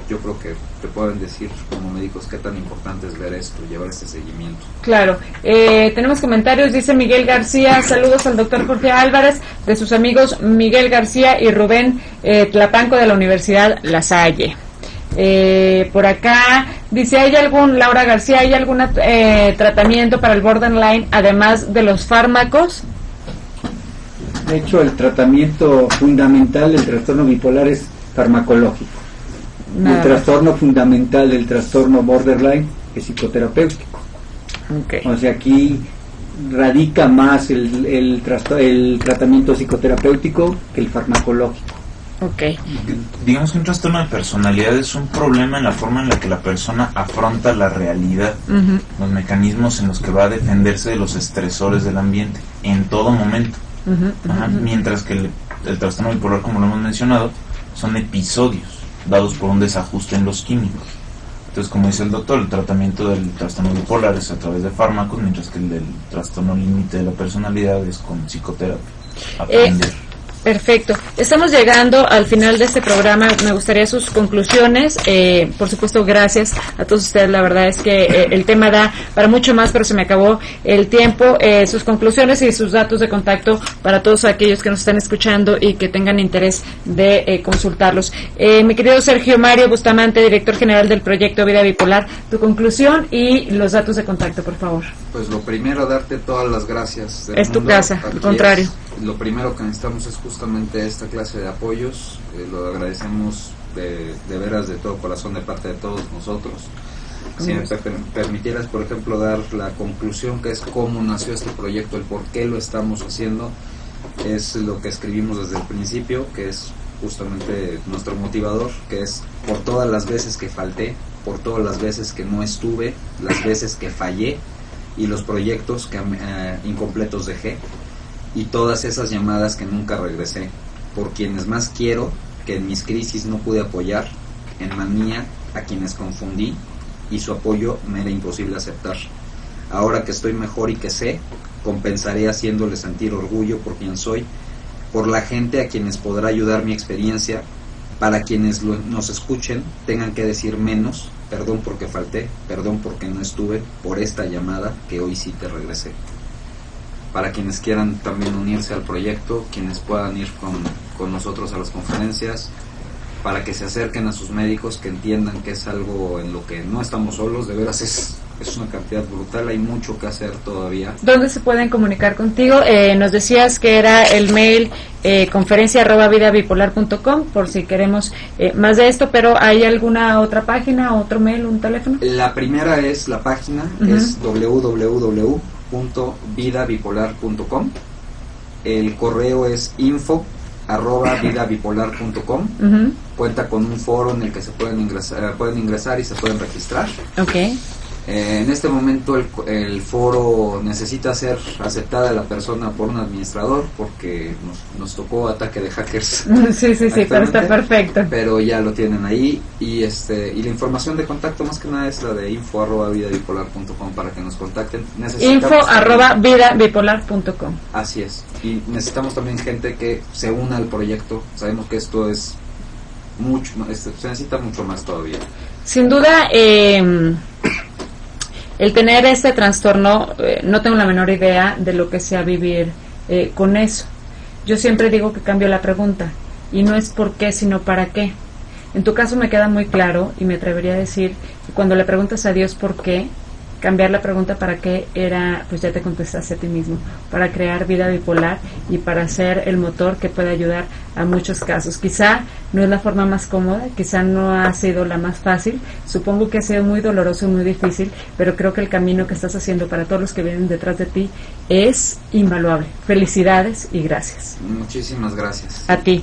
Yo creo que te pueden decir como médicos qué tan importante es ver esto, llevar este seguimiento. Claro. Tenemos comentarios, dice Miguel García, saludos al doctor Jorge Álvarez, de sus amigos Miguel García y Rubén Tlapanco de la Universidad La Salle. Por acá dice, Laura García, ¿hay algún tratamiento para el borderline además de los fármacos? De hecho, el tratamiento fundamental del trastorno bipolar es farmacológico. El trastorno fundamental del trastorno borderline es psicoterapéutico. Okay. O sea, aquí radica más el tratamiento psicoterapéutico que el farmacológico. Okay. Digamos que un trastorno de personalidad es un problema en la forma en la que la persona afronta la realidad, los mecanismos en los que va a defenderse de los estresores del ambiente en todo momento. Mientras que el trastorno bipolar, como lo hemos mencionado, son episodios dados por un desajuste en los químicos. Entonces, como dice el doctor, el tratamiento del trastorno bipolar es a través de fármacos, mientras que el del trastorno límite de la personalidad es con psicoterapia. Aprender. Perfecto. Estamos llegando al final de este programa. Me gustaría sus conclusiones. Por supuesto, gracias a todos ustedes. La verdad es que el tema da para mucho más, pero se me acabó el tiempo. Sus conclusiones y sus datos de contacto para todos aquellos que nos están escuchando y que tengan interés de consultarlos. Mi querido Sergio Mario Bustamante, director general del proyecto Vida Bipolar, tu conclusión y los datos de contacto, por favor. Pues lo primero, darte todas las gracias. Es tu casa, al contrario. Lo primero que necesitamos es justamente esta clase de apoyos. Lo agradecemos de veras, de todo corazón, de parte de todos nosotros. Si me permitieras, por ejemplo, dar la conclusión, que es cómo nació este proyecto, el por qué lo estamos haciendo, es lo que escribimos desde el principio, que es justamente nuestro motivador, que es por todas las veces que falté, por todas las veces que no estuve, las veces que fallé y los proyectos que incompletos dejé, y todas esas llamadas que nunca regresé, por quienes más quiero, que en mis crisis no pude apoyar, en manía a quienes confundí y su apoyo me era imposible aceptar. Ahora que estoy mejor y que sé, compensaré haciéndole sentir orgullo por quien soy, por la gente a quienes podrá ayudar mi experiencia, para quienes nos escuchen tengan que decir menos, perdón porque falté, perdón porque no estuve, por esta llamada que hoy sí te regresé. Para quienes quieran también unirse al proyecto, quienes puedan ir con nosotros a las conferencias, para que se acerquen a sus médicos, que entiendan que es algo en lo que no estamos solos, de veras es una cantidad brutal, hay mucho que hacer todavía. ¿Dónde se pueden comunicar contigo? Nos decías que era el mail conferencia@vidabipolar.com, por si queremos más de esto, pero ¿hay alguna otra página, otro mail, un teléfono? La primera es la página, es www.vidabipolar.com. El correo es info@vidabipolar.com. Cuenta con un foro en el que se pueden ingresar y se pueden registrar. Okay. En este momento el foro necesita ser aceptada la persona por un administrador, porque nos tocó ataque de hackers. Sí, pero está perfecto. Pero ya lo tienen ahí, y la información de contacto más que nada es la de info@vidabipolar.com para que nos contacten. info@vidabipolar.com. Así es. Y necesitamos también gente que se una al proyecto. Sabemos que esto es mucho, se necesita mucho más todavía. Sin duda, el tener este trastorno, no tengo la menor idea de lo que sea vivir con eso. Yo siempre digo que cambio la pregunta, y no es por qué, sino para qué. En tu caso me queda muy claro, y me atrevería a decir que cuando le preguntas a Dios por qué, cambiar la pregunta para qué era, pues ya te contestaste a ti mismo, para crear Vida Bipolar y para ser el motor que puede ayudar a muchos casos. Quizá no es la forma más cómoda, quizá no ha sido la más fácil, supongo que ha sido muy doloroso y muy difícil, pero creo que el camino que estás haciendo para todos los que vienen detrás de ti es invaluable. Felicidades y gracias. Muchísimas gracias. A ti.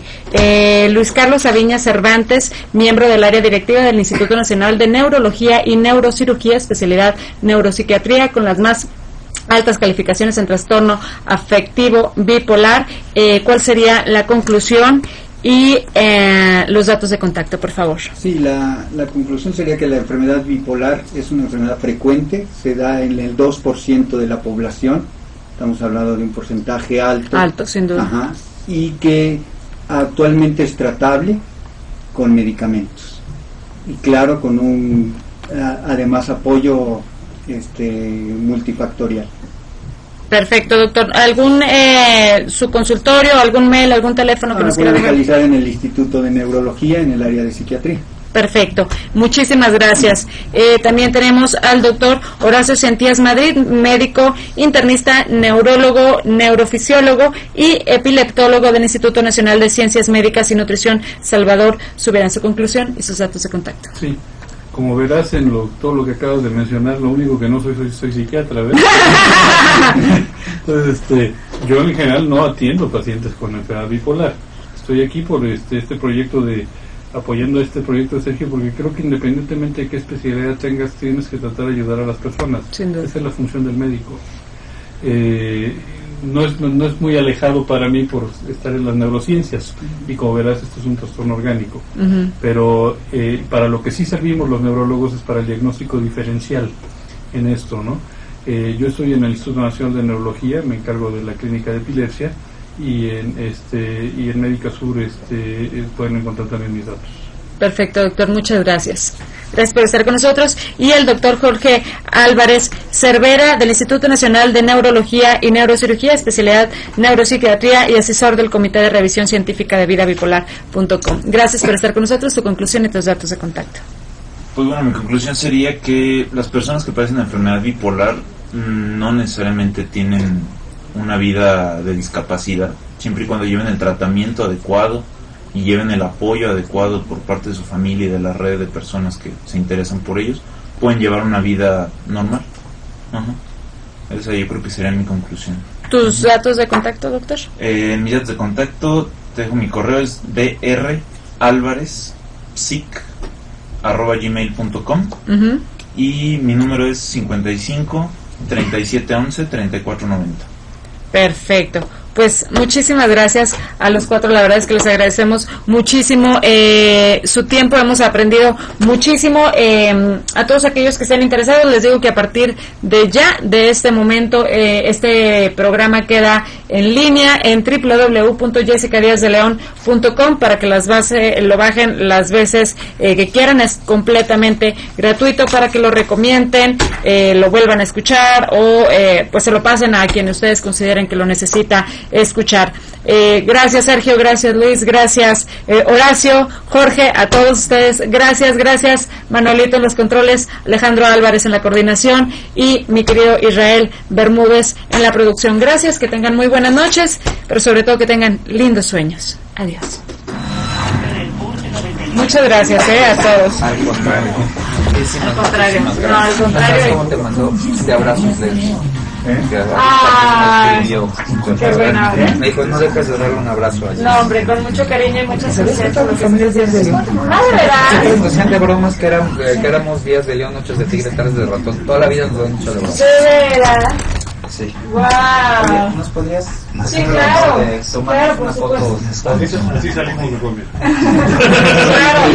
Luis Carlos Aviña Cervantes, miembro del área directiva del Instituto Nacional de Neurología y Neurocirugía, especialidad neuropsiquiatría, con las más altas calificaciones en trastorno afectivo bipolar. ¿Cuál sería la conclusión y los datos de contacto, por favor? Sí, la conclusión sería que la enfermedad bipolar es una enfermedad frecuente, se da en el 2% de la población, estamos hablando de un porcentaje alto. Alto, sin duda. Ajá, y que actualmente es tratable con medicamentos y claro con un además apoyo multifactorial. Perfecto, doctor. ¿Algún su consultorio, algún mail, algún teléfono que nos quiera dejar? Localizar en el Instituto de Neurología en el área de psiquiatría. Perfecto, muchísimas gracias. También tenemos al doctor Horacio Centías Madrid, médico, internista, neurólogo, neurofisiólogo y epileptólogo del Instituto Nacional de Ciencias Médicas y Nutrición, Salvador Subirán. Su conclusión y sus datos de contacto. Sí, como verás en todo lo que acabas de mencionar, lo único que no soy psiquiatra, ¿ves? Entonces, yo en general no atiendo pacientes con enfermedad bipolar. Estoy aquí por este proyecto apoyando este proyecto de Sergio, porque creo que independientemente de qué especialidad tengas, tienes que tratar de ayudar a las personas. Esa es la función del médico. No es muy alejado para mí por estar en las neurociencias, y como verás, esto es un trastorno orgánico. Pero para lo que sí servimos los neurólogos es para el diagnóstico diferencial en esto, ¿no? Yo estoy en el Instituto Nacional de Neurología, me encargo de la clínica de epilepsia, y en Médica Sur pueden encontrar también mis datos. Perfecto, doctor, muchas gracias. Gracias por estar con nosotros. Y el doctor Jorge Álvarez Cervera, del Instituto Nacional de Neurología y Neurocirugía, especialidad neuropsiquiatría y asesor del Comité de Revisión Científica de Vidabipolar.com. Gracias por estar con nosotros. Tu conclusión y tus datos de contacto. Pues bueno, mi conclusión sería que las personas que padecen de enfermedad bipolar no necesariamente tienen una vida de discapacidad, siempre y cuando lleven el tratamiento adecuado y lleven el apoyo adecuado por parte de su familia y de la red de personas que se interesan por ellos, pueden llevar una vida normal. Esa yo creo que sería mi conclusión. ¿Tus datos de contacto, doctor? Mis datos de contacto, te dejo mi correo, es dralvarespsic@gmail.com y mi número es 55 37 11 34 90. Perfecto. Pues muchísimas gracias a los cuatro, la verdad es que les agradecemos muchísimo su tiempo, hemos aprendido muchísimo. A todos aquellos que estén interesados, les digo que a partir de este momento, este programa queda en línea en www.jessicadiasdeleon.com para que lo bajen las veces que quieran. Es completamente gratuito para que lo recomienden, lo vuelvan a escuchar o pues se lo pasen a quien ustedes consideren que lo necesita escuchar. Gracias Sergio, gracias Luis, gracias Horacio, Jorge, a todos ustedes, gracias Manuelito en los controles, Alejandro Álvarez en la coordinación y mi querido Israel Bermúdez en la producción. Gracias, que tengan muy buenas noches, pero sobre todo que tengan lindos sueños. Adiós. Muchas gracias a todos. Al contrario. No, al contrario. ¿Cómo te mandó de abrazos de Ay, qué buena, me dijo, no dejes de darle un abrazo allí. No, hombre, con mucho cariño y mucha suerte. Los familias Días de León. Ah, ¿de verdad? Sí, nos decían de bromas que éramos Días de León, noches de tigre, tardes de ratón. Toda la vida nos lo han dicho de bromas. ¿De verdad? Sí. Wow. Oye, ¿nos podrías Sí, claro. tomar Claro, por una foto? Así salimos de comer. Claro.